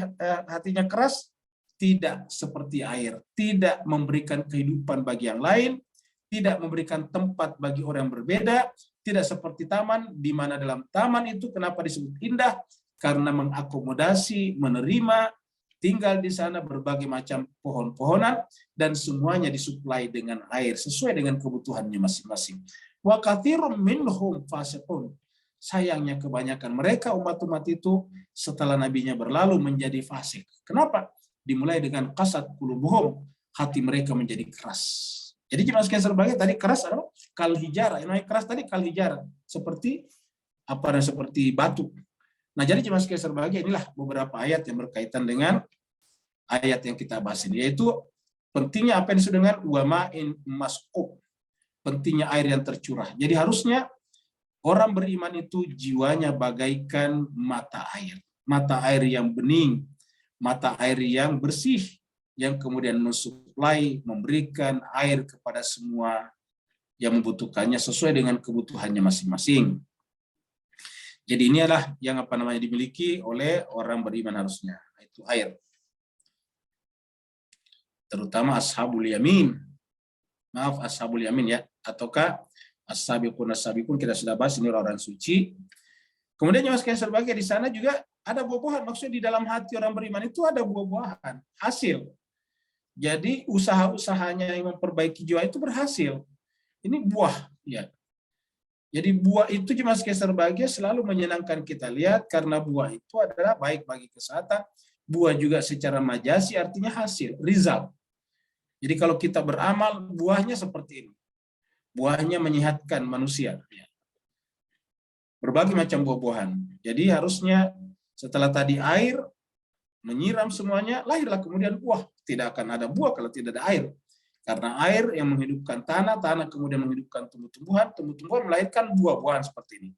hatinya keras, tidak seperti air, tidak memberikan kehidupan bagi yang lain, tidak memberikan tempat bagi orang yang berbeda, tidak seperti taman, di mana dalam taman itu kenapa disebut indah? Karena mengakomodasi, menerima, tinggal di sana berbagai macam pohon-pohonan, dan semuanya disuplai dengan air sesuai dengan kebutuhannya masing-masing. Wa katsirun minhum fasiqun. Sayangnya kebanyakan mereka umat-umat itu setelah nabinya berlalu menjadi fasik. Kenapa? Dimulai dengan qasat qulubuhum, hati mereka menjadi keras. Jadi jemaah sekalian sebagai tadi keras adalah kal hijara. Yang keras tadi kal hijara, seperti seperti batu. Nah, jadi jemaah sekalian sebagai inilah beberapa ayat yang berkaitan dengan ayat yang kita bahas ini, yaitu pentingnya apa yang disebut dengan wama'in masqub, pentingnya air yang tercurah. Jadi harusnya orang beriman itu jiwanya bagaikan mata air yang bening, mata air yang bersih, yang kemudian mensuplai, memberikan air kepada semua yang membutuhkannya sesuai dengan kebutuhannya masing-masing. Jadi ini adalah yang dimiliki oleh orang beriman harusnya, itu air. terutama ashabul yamin. Maaf, ashabul yamin ya, ataukah as-sabiqun as-sabiqun, kita sudah bahas ini orang suci. Kemudian jemaah sekalian berbahagia, di sana juga ada buah-buahan. Maksudnya di dalam hati orang beriman itu ada buah-buahan, hasil. Jadi usaha-usahanya yang memperbaiki jiwa itu berhasil. Ini buah, ya. Jadi buah itu jemaah sekalian berbahagia selalu menyenangkan kita lihat, karena buah itu adalah baik bagi kesehatan. Buah juga secara majasi artinya hasil, result. Jadi kalau kita beramal, buahnya seperti ini. Buahnya menyehatkan manusia. Berbagai macam buah-buahan. Jadi harusnya setelah tadi air, menyiram semuanya, lahirlah kemudian buah. Tidak akan ada buah kalau tidak ada air. Karena air yang menghidupkan tanah, tanah kemudian menghidupkan tumbuh-tumbuhan, tumbuh-tumbuhan melahirkan buah-buahan seperti ini.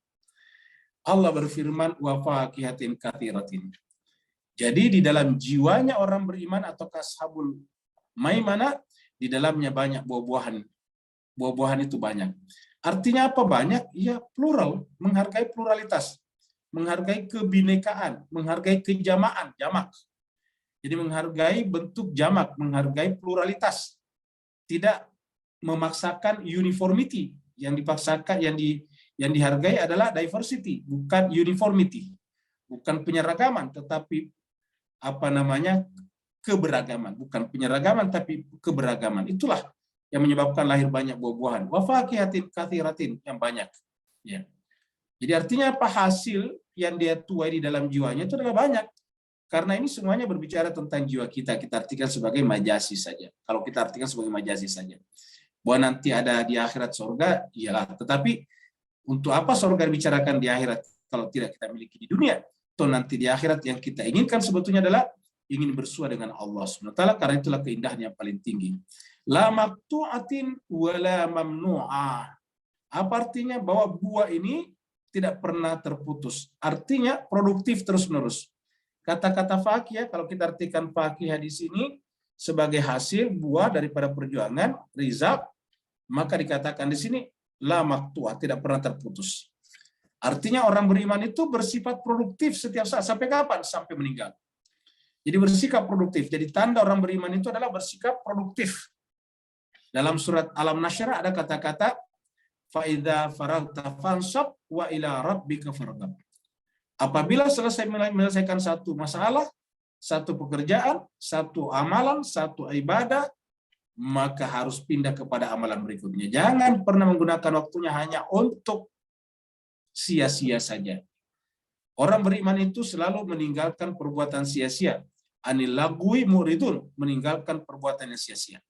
Allah berfirman, wa fakihatin katsiratin. Jadi di dalam jiwanya orang beriman atau ashabul maimanah, di dalamnya banyak buah-buahan. Buah-buahan itu banyak. Artinya apa banyak? Ya plural, menghargai pluralitas, menghargai kebinekaan, menghargai kejamaan, jamak. Jadi menghargai bentuk jamak, menghargai pluralitas. Tidak memaksakan uniformity. Yang dipaksakan, yang dihargai adalah diversity, bukan uniformity. Bukan penyeragaman, tetapi keberagaman. Bukan penyeragaman, tapi keberagaman. Itulah yang menyebabkan lahir banyak buah-buahan. Wa fakihatin katsiratin, yang banyak. Ya. Jadi artinya apa? Hasil yang dia tuai di dalam jiwanya itu adalah banyak. Karena ini semuanya berbicara tentang jiwa kita. Kita artikan sebagai majasi saja. Kalau kita artikan sebagai majasi saja. Bahwa nanti ada di akhirat surga, iyalah. Tetapi untuk apa surga dibicarakan di akhirat kalau tidak kita miliki di dunia? Atau nanti di akhirat yang kita inginkan sebetulnya adalah ingin bersua dengan Allah SWT. Karena itulah keindahan yang paling tinggi. La maqtu'atin wa la mamnu'ah. Apa artinya? Bahwa buah ini tidak pernah terputus. Artinya produktif terus-menerus. Kata-kata fakih, kalau kita artikan fakih di sini sebagai hasil buah daripada perjuangan, result, maka dikatakan di sini la maqtu'ah, tidak pernah terputus. Artinya orang beriman itu bersifat produktif setiap saat. Sampai kapan? Sampai meninggal. Jadi bersikap produktif. Jadi tanda orang beriman itu adalah bersikap produktif. Dalam surat Al-Nashr ada kata-kata faidza faragta fansab wa ila rabbika farghab. Apabila selesai menyelesaikan satu masalah, satu pekerjaan, satu amalan, satu ibadah, maka harus pindah kepada amalan berikutnya. Jangan pernah menggunakan waktunya hanya untuk sia-sia saja. Orang beriman itu selalu meninggalkan perbuatan sia-sia. Anil lagwi muridun, meninggalkan perbuatan yang sia-sia.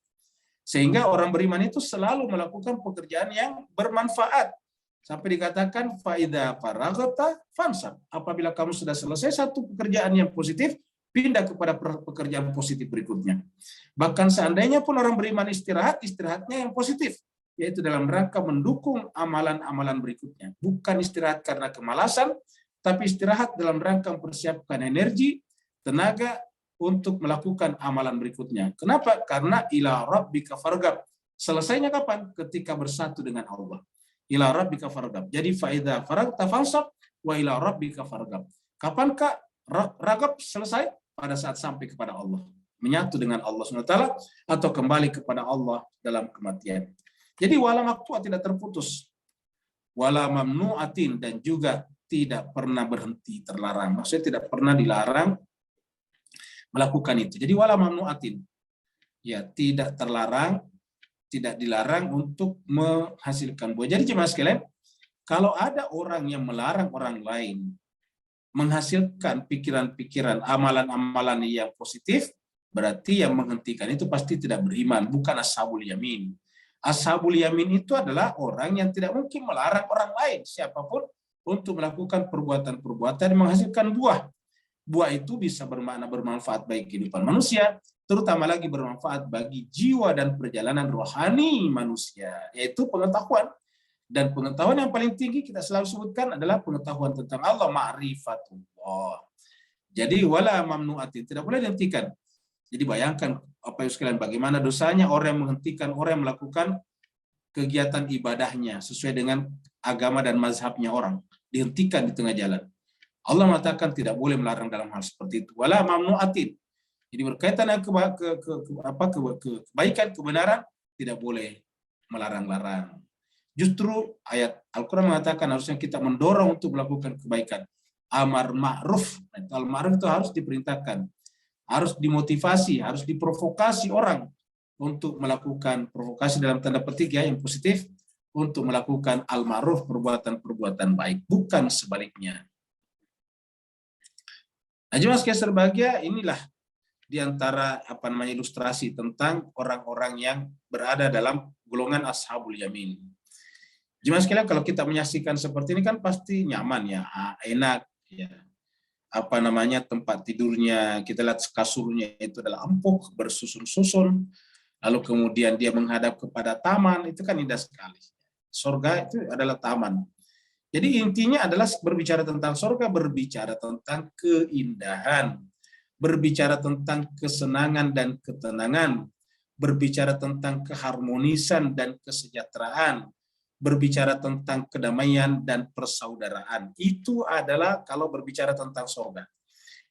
Sehingga orang beriman itu selalu melakukan pekerjaan yang bermanfaat. Sampai dikatakan faida faraghta fansab. Apabila kamu sudah selesai satu pekerjaan yang positif, pindah kepada pekerjaan positif berikutnya. Bahkan seandainya pun orang beriman istirahat, istirahatnya yang positif, yaitu dalam rangka mendukung amalan-amalan berikutnya. Bukan istirahat karena kemalasan, tapi istirahat dalam rangka mempersiapkan energi, tenaga untuk melakukan amalan berikutnya. Kenapa? Karena ila rabbika farghab. Selesainya kapan? Ketika bersatu dengan Allah. Ila rabbika farghab. Jadi faida faragta fansab wa ila rabbika farghab. Kapankah ragab selesai? Pada saat sampai kepada Allah. Menyatu dengan Allah SWT atau kembali kepada Allah dalam kematian. Jadi wala maqtu'ah, tidak terputus. Wala mamnu'atin, dan juga tidak pernah berhenti terlarang. Maksudnya tidak pernah dilarang melakukan itu. Jadi wala mamnu'atin. Ya, tidak terlarang, tidak dilarang untuk menghasilkan buah. Jadi jemaah sekalian, kalau ada orang yang melarang orang lain menghasilkan pikiran-pikiran, amalan-amalan yang positif, berarti yang menghentikan itu pasti tidak beriman, bukan ashabul yamin. Ashabul yamin itu adalah orang yang tidak mungkin melarang orang lain, siapapun, untuk melakukan perbuatan-perbuatan yang menghasilkan buah. Buah itu bisa bermanfaat bagi kehidupan manusia, terutama lagi bermanfaat bagi jiwa dan perjalanan rohani manusia, yaitu pengetahuan. Dan pengetahuan yang paling tinggi kita selalu sebutkan adalah pengetahuan tentang Allah, ma'rifatullah. Jadi wala mamnu'atin, tidak boleh dihentikan. Jadi bayangkan apa sekalian, bagaimana dosanya orang yang menghentikan, orang yang melakukan kegiatan ibadahnya sesuai dengan agama dan mazhabnya orang, dihentikan di tengah jalan. Allah mengatakan tidak boleh melarang dalam hal seperti itu. Wala mamnu'atin. Jadi berkaitan dengan kebaikan, kebenaran, tidak boleh melarang-larang. Justru ayat Al-Quran mengatakan harusnya kita mendorong untuk melakukan kebaikan. Amar ma'ruf. Al-ma'ruf itu harus diperintahkan. Harus dimotivasi, harus diprovokasi orang untuk melakukan provokasi dalam tanda petik ya, yang positif, untuk melakukan al-ma'ruf, perbuatan-perbuatan baik. Bukan sebaliknya. Nah, jemaah sekalian berbahagia, inilah di antara ilustrasi tentang orang-orang yang berada dalam golongan ashabul yamin. Jemaah sekalian, kalau kita menyaksikan seperti ini kan pasti nyaman ya, enak ya. Tempat tidurnya, kita lihat kasurnya itu adalah empuk, bersusun-susun, lalu kemudian dia menghadap kepada taman, itu kan indah sekali. Surga itu adalah taman. Jadi intinya adalah berbicara tentang surga, berbicara tentang keindahan, berbicara tentang kesenangan dan ketenangan, berbicara tentang keharmonisan dan kesejahteraan, berbicara tentang kedamaian dan persaudaraan. Itu adalah kalau berbicara tentang surga.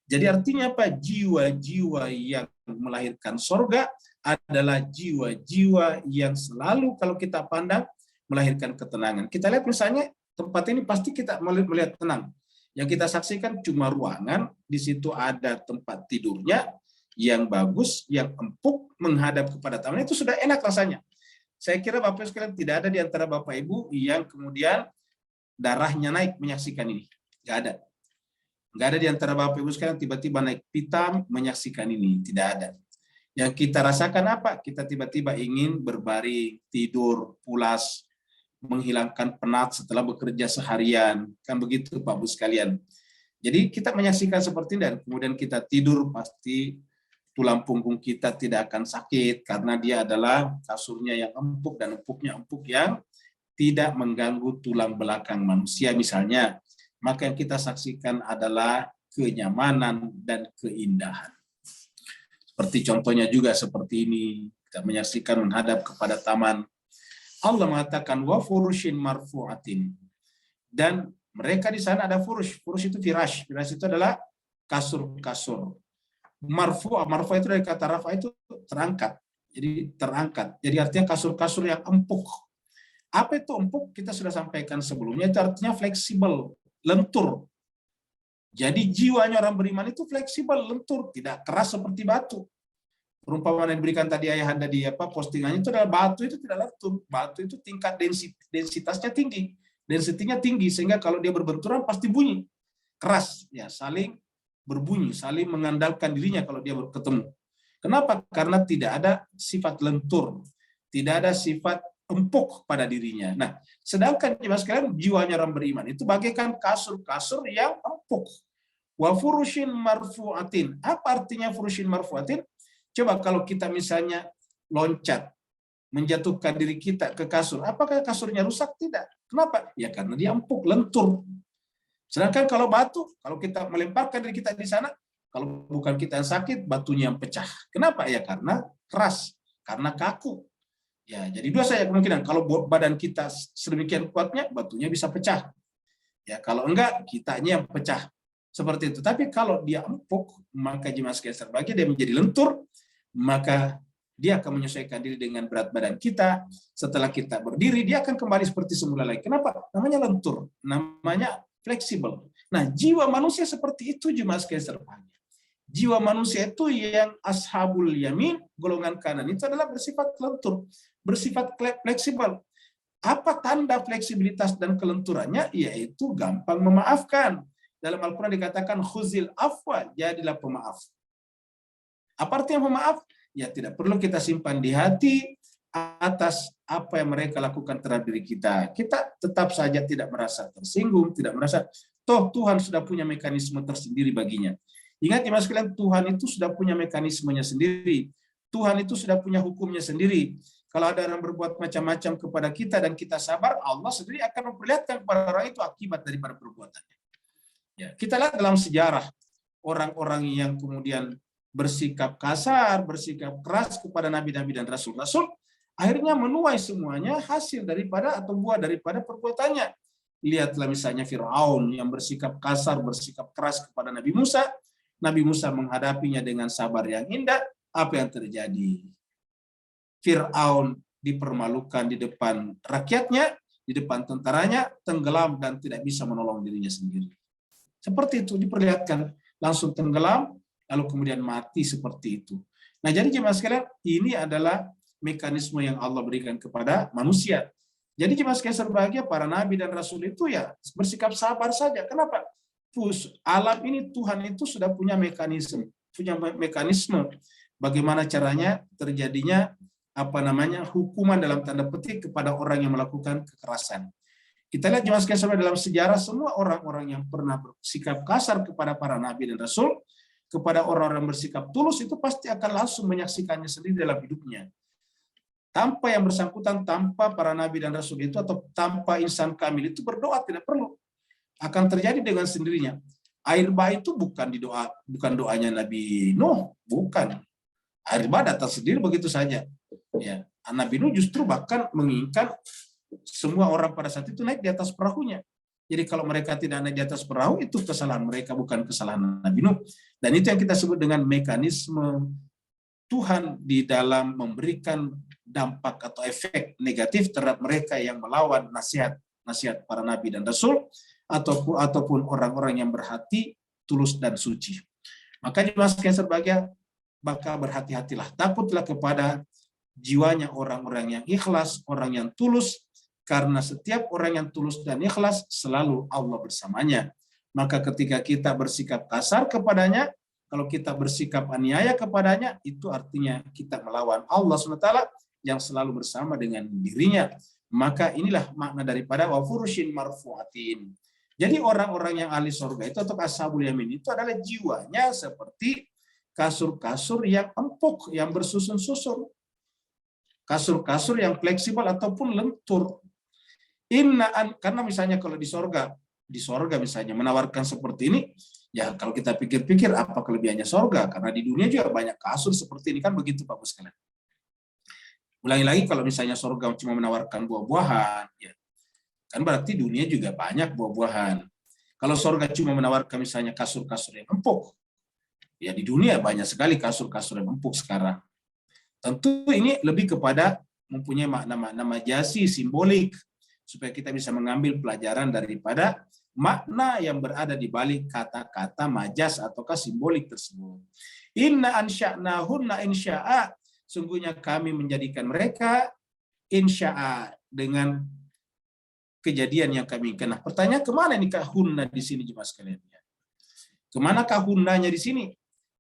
Jadi artinya apa? Jiwa-jiwa yang melahirkan surga adalah jiwa-jiwa yang selalu kalau kita pandang melahirkan ketenangan. Kita lihat misalnya tempat ini pasti kita melihat tenang. Yang kita saksikan cuma ruangan, di situ ada tempat tidurnya yang bagus, yang empuk, menghadap kepada taman, itu sudah enak rasanya. Saya kira Bapak sekalian tidak ada di antara Bapak Ibu yang kemudian darahnya naik menyaksikan ini. Nggak ada. Nggak ada di antara Bapak Ibu sekalian tiba-tiba naik pitam menyaksikan ini. Tidak ada. Yang kita rasakan apa? Kita tiba-tiba ingin berbaring, tidur, pulas, menghilangkan penat setelah bekerja seharian. Kan begitu Pak Bu sekalian. Jadi kita menyaksikan seperti ini dan kemudian kita tidur pasti tulang punggung kita tidak akan sakit karena dia adalah kasurnya yang empuk dan empuknya empuk yang tidak mengganggu tulang belakang manusia misalnya. Maka yang kita saksikan adalah kenyamanan dan keindahan. Seperti contohnya juga seperti ini, kita menyaksikan menghadap kepada taman. Allah mengatakan wa furushin marfu'atin. Dan mereka di sana ada furush. Furush itu firash. Firash itu adalah kasur-kasur. Marfu itu dari kata rafa itu terangkat. Jadi terangkat. Jadi artinya kasur-kasur yang empuk. Apa itu empuk? Kita sudah sampaikan sebelumnya. Itu artinya fleksibel, lentur. Jadi jiwanya orang beriman itu fleksibel, lentur, tidak keras seperti batu. Perumpamaan yang diberikan tadi ayahanda di postingannya itu adalah batu itu tidak lentur. Batu itu tingkat densitasnya tinggi. Densitinya tinggi sehingga kalau dia berbenturan pasti bunyi. Keras, ya saling berbunyi, saling mengandalkan dirinya kalau dia bertemu. Kenapa? Karena tidak ada sifat lentur, tidak ada sifat empuk pada dirinya. Nah, sedangkan jemaah sekalian jiwanya orang beriman itu bagaikan kasur-kasur yang empuk. Wa furushin marfu'atin. Apa artinya furushin marfu'atin? Coba kalau kita misalnya loncat, menjatuhkan diri kita ke kasur, apakah kasurnya rusak? Tidak. Kenapa? Ya karena dia empuk, lentur. Sedangkan kalau batu, kalau kita melemparkan diri kita di sana, kalau bukan kita yang sakit, batunya yang pecah. Kenapa? Ya karena keras, karena kaku. Ya, jadi dua saja kemungkinan. Kalau badan kita sedemikian kuatnya, batunya bisa pecah. Ya, kalau enggak, kitanya yang pecah. Seperti itu. Tapi kalau dia empuk, maka jemaah sekalian terbagi, dia menjadi lentur, maka dia akan menyesuaikan diri dengan berat badan kita. Setelah kita berdiri, dia akan kembali seperti semula lagi. Kenapa? Namanya lentur. Namanya fleksibel. Nah, jiwa manusia seperti itu jemaah sekalian terbahagia. Jiwa manusia itu yang ashabul yamin, golongan kanan itu adalah bersifat lentur, bersifat fleksibel. Apa tanda fleksibilitas dan kelenturannya? Yaitu gampang memaafkan. Dalam Al-Quran dikatakan khuzil afwa, jadilah pemaaf. Apa artinya pemaaf? Ya tidak perlu kita simpan di hati atas apa yang mereka lakukan terhadap diri kita. Kita tetap saja tidak merasa tersinggung, tidak merasa, toh Tuhan sudah punya mekanisme tersendiri baginya. Ingat ya mas sekalian, Tuhan itu sudah punya mekanismenya sendiri. Tuhan itu sudah punya hukumnya sendiri. Kalau ada orang berbuat macam-macam kepada kita dan kita sabar, Allah sendiri akan memperlihatkan kepada orang itu akibat daripada perbuatannya. Ya, kita lihat dalam sejarah orang-orang yang kemudian bersikap kasar, bersikap keras kepada nabi-nabi dan rasul-rasul, akhirnya menuai semuanya hasil daripada atau buah daripada perbuatannya. Lihatlah misalnya Fir'aun yang bersikap kasar, bersikap keras kepada Nabi Musa, Nabi Musa menghadapinya dengan sabar yang indah. Apa yang terjadi? Fir'aun dipermalukan di depan rakyatnya, di depan tentaranya, tenggelam dan tidak bisa menolong dirinya sendiri. Seperti itu diperlihatkan, langsung tenggelam, lalu kemudian mati seperti itu. Nah, jadi jemaah sekalian, ini adalah mekanisme yang Allah berikan kepada manusia. Jadi jemaah sekalian berbahagia, para nabi dan rasul itu ya bersikap sabar saja. Kenapa? Alam ini Tuhan itu sudah punya mekanisme bagaimana caranya terjadinya hukuman dalam tanda petik kepada orang yang melakukan kekerasan. Kita lihat jemaah sekalian dalam sejarah, semua orang-orang yang pernah bersikap kasar kepada para nabi dan rasul, kepada orang-orang bersikap tulus, itu pasti akan langsung menyaksikannya sendiri dalam hidupnya. Tanpa yang bersangkutan, tanpa para nabi dan rasul itu, atau tanpa insan kamil itu berdoa, tidak perlu. Akan terjadi dengan sendirinya. Air bah itu bukan doanya Nabi Nuh, bukan. Air bah datang sendiri begitu saja. Ya, Nabi Nuh justru bahkan menginginkan semua orang pada saat itu naik di atas perahunya. Jadi kalau mereka tidak naik di atas perahu, itu kesalahan mereka, bukan kesalahan Nabi Nuh. Dan itu yang kita sebut dengan mekanisme Tuhan di dalam memberikan dampak atau efek negatif terhadap mereka yang melawan nasihat para nabi dan rasul, ataupun orang-orang yang berhati tulus dan suci. Maka jemaah sekalian berbahagia, maka berhati-hatilah, takutlah kepada jiwanya orang-orang yang ikhlas, orang yang tulus, karena setiap orang yang tulus dan ikhlas selalu Allah bersamanya. Maka ketika kita bersikap kasar kepadanya, kalau kita bersikap aniaya kepadanya, itu artinya kita melawan Allah SWT yang selalu bersama dengan dirinya. Maka inilah makna daripada wa furushin marfuatin. Jadi orang-orang yang ahli surga itu atau ashabul yamin itu adalah jiwanya seperti kasur-kasur yang empuk, yang bersusun-susun. Kasur-kasur yang fleksibel ataupun lentur. Karena misalnya kalau di sorga misalnya menawarkan seperti ini, ya kalau kita pikir-pikir apa kelebihannya sorga? Karena di dunia juga banyak kasur seperti ini, kan begitu Pak Bos sekalian. Ulangi lagi, kalau misalnya sorga cuma menawarkan buah-buahan, ya kan berarti dunia juga banyak buah-buahan. Kalau sorga cuma menawarkan misalnya kasur-kasur yang empuk, ya di dunia banyak sekali kasur-kasur yang empuk sekarang. Tentu ini lebih kepada mempunyai makna-makna majazi, simbolik, supaya kita bisa mengambil pelajaran daripada makna yang berada di balik kata-kata majas ataukah simbolik tersebut. Inna ansya'nahunna insya'a, sungguhnya kami menjadikan mereka insya'a, dengan kejadian yang kami inginkan. Nah, pertanyaan, kemana nih kahunna di sini jemaah sekalian? Kemana kahunnanya di sini?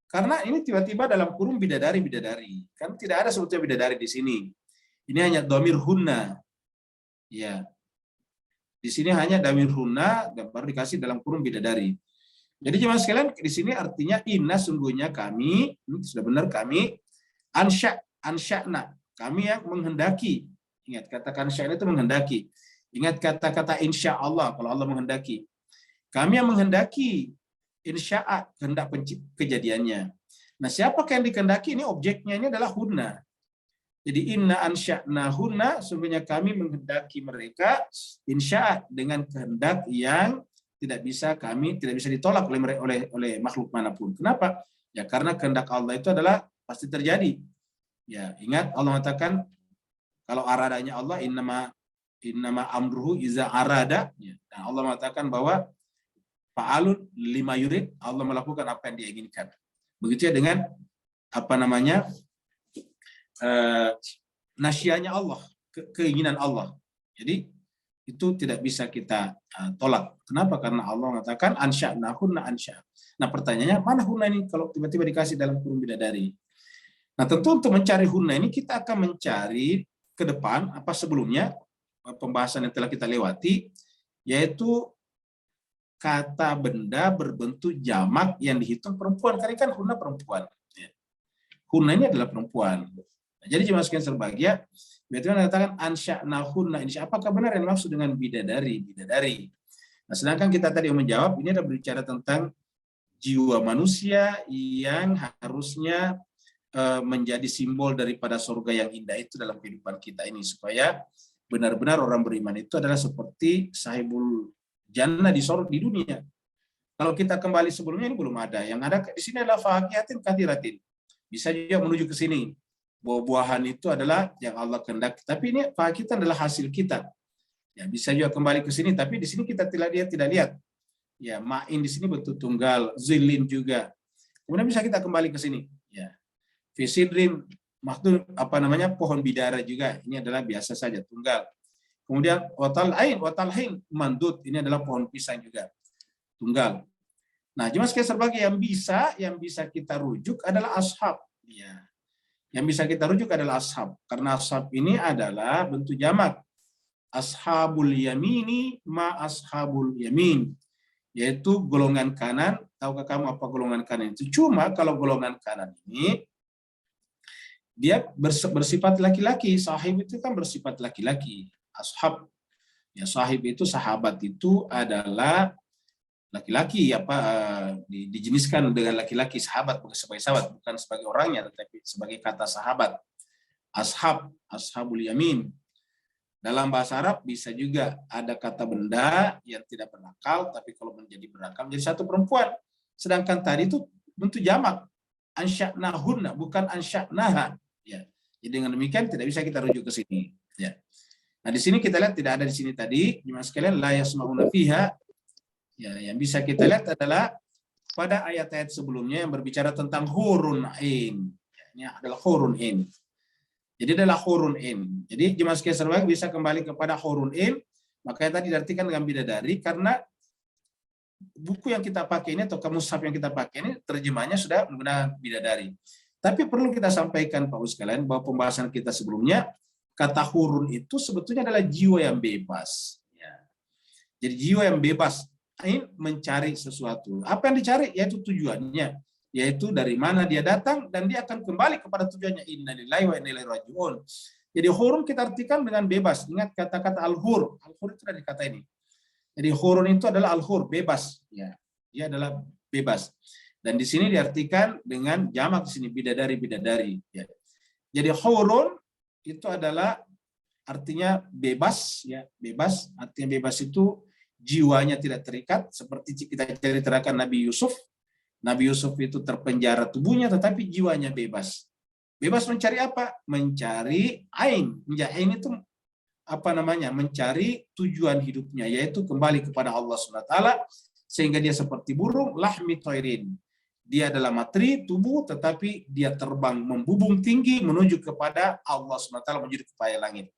Karena ini tiba-tiba dalam kurung bidadari-bidadari. Kan tidak ada sebetulnya bidadari di sini. Ini hanya dhamir hunna. Ya. Di sini hanya dhamir hunna, dan baru dikasih dalam kurung bidadari. Jadi jemaah sekalian, di sini artinya inna, sungguhnya kami, ini sudah benar kami, ansya'na, kami yang menghendaki. Ingat, kata ansya'na itu menghendaki. Ingat kata-kata insya Allah, kalau Allah menghendaki. Kami yang menghendaki, insya'a, kehendak kejadiannya. Nah, siapakah yang dikehendaki? Ini objeknya, ini adalah hunna. Jadi inna ansya'na hunna, sungguhnya kami menghendaki mereka, insya'a, dengan kehendak yang tidak bisa ditolak oleh makhluk manapun. Kenapa? Ya karena kehendak Allah itu adalah pasti terjadi. Ya, ingat Allah mengatakan kalau aradanya Allah innama amruhu iza arada, ya. Dan Allah mengatakan bahwa fa'alun lima yurid, Allah melakukan apa yang dia inginkan. Begitu ya dengan nasyanya Allah, keinginan Allah. Jadi itu tidak bisa kita tolak. Kenapa? Karena Allah mengatakan ansya'na hunna ansya'. Nah, pertanyaannya, mana hunna ini kalau tiba-tiba dikasih dalam kurung bidadari? Nah, tentu untuk mencari hunna ini kita akan mencari ke depan sebelumnya pembahasan yang telah kita lewati, yaitu kata benda berbentuk jamak yang dihitung perempuan. Karena kan hunna perempuan. Hunna ini adalah perempuan. Nah, jadi jemaah sekalian berbahagia, berarti mengatakan ansya'na hunna, ini apakah benar yang maksud dengan bidadari? Nah, sedangkan kita tadi menjawab, ini adalah berbicara tentang jiwa manusia yang harusnya menjadi simbol daripada surga yang indah itu dalam kehidupan kita ini, supaya benar-benar orang beriman itu adalah seperti sahibul jannah di dunia. Kalau kita kembali sebelumnya ini belum ada. Yang ada di sini adalah fakihatin kathiratin. Bisa juga menuju ke sini. Buah-buahan itu adalah yang Allah kehendaki. Tapi ini fakihatin adalah hasil kita. Ya, bisa juga kembali ke sini, tapi di sini kita tidak lihat. Ya, ma'in di sini bentuk tunggal, zilin juga. Kemudian bisa kita kembali ke sini. Ya, fisidrin, maksud pohon bidara juga. Ini adalah biasa saja tunggal. Kemudian watalhin mandut, ini adalah pohon pisang juga tunggal. Nah, cuma sebagai yang bisa kita rujuk adalah ashab. Ya, yang bisa kita rujuk adalah ashab, karena ashab ini adalah bentuk jamak. Ashabul yamini ma ashabul yamin, yaitu golongan kanan. Tahukah kamu apa golongan kanan itu? Cuma kalau golongan kanan ini dia bersifat laki-laki. Sahib itu kan bersifat laki-laki. Ashab, ya, sahib itu, sahabat itu adalah laki-laki, dijeniskan dengan laki-laki. Sahabat bukan sebagai sahabat, bukan sebagai orangnya, tetapi sebagai kata sahabat. Ashab, ashabul yamin. Dalam bahasa Arab bisa juga ada kata benda yang tidak berakal, tapi kalau menjadi berakal menjadi satu perempuan. Sedangkan tadi itu bentuk jamak, ansya'nahunna, bukan ansya'naha. Ya. Jadi dengan demikian tidak bisa kita rujuk ke sini. Ya. Nah, di sini kita lihat tidak ada di sini tadi, jemaah sekalian, la yasma'una fiha. Ya, yang bisa kita lihat adalah pada ayat-ayat sebelumnya yang berbicara tentang hurun ain. Ya, ini adalah hurun ain. Jadi adalah hurun in. Jadi jemaah sekalian bisa kembali kepada hurun in. Makanya tadi diartikan dengan bidadari, karena buku yang kita pakai ini atau mushaf yang kita pakai ini terjemahnya sudah menggunakan bidadari. Tapi perlu kita sampaikan Pak Ustaz sekalian bahwa pembahasan kita sebelumnya, kata hurun itu sebetulnya adalah jiwa yang bebas. Ya. Jadi jiwa yang bebas ini mencari sesuatu. Apa yang dicari? Yaitu tujuannya. Yaitu dari mana dia datang dan dia akan kembali kepada tujuannya. Innalillahi wa inna ilaihi raji'un. Jadi hurun kita artikan dengan bebas. Ingat kata-kata al-hur. Al-hur itu dari kata ini. Jadi hurun itu adalah al-hur, bebas. Ya, dia adalah bebas. Dan di sini diartikan dengan jamak di sini, bidadari-bidadari. Ya. Jadi hurun itu adalah artinya bebas. Ya, bebas. Artinya bebas itu jiwanya tidak terikat. Seperti kita ceritakan Nabi Yusuf. Nabi Yusuf itu terpenjara tubuhnya, tetapi jiwanya bebas. Bebas mencari apa? Mencari ain. Ain itu mencari tujuan hidupnya, yaitu kembali kepada Allah SWT, sehingga dia seperti burung, lahmi toirin. Dia adalah materi, tubuh, tetapi dia terbang, membubung tinggi, menuju kepada Allah SWT, menuju kepada langit.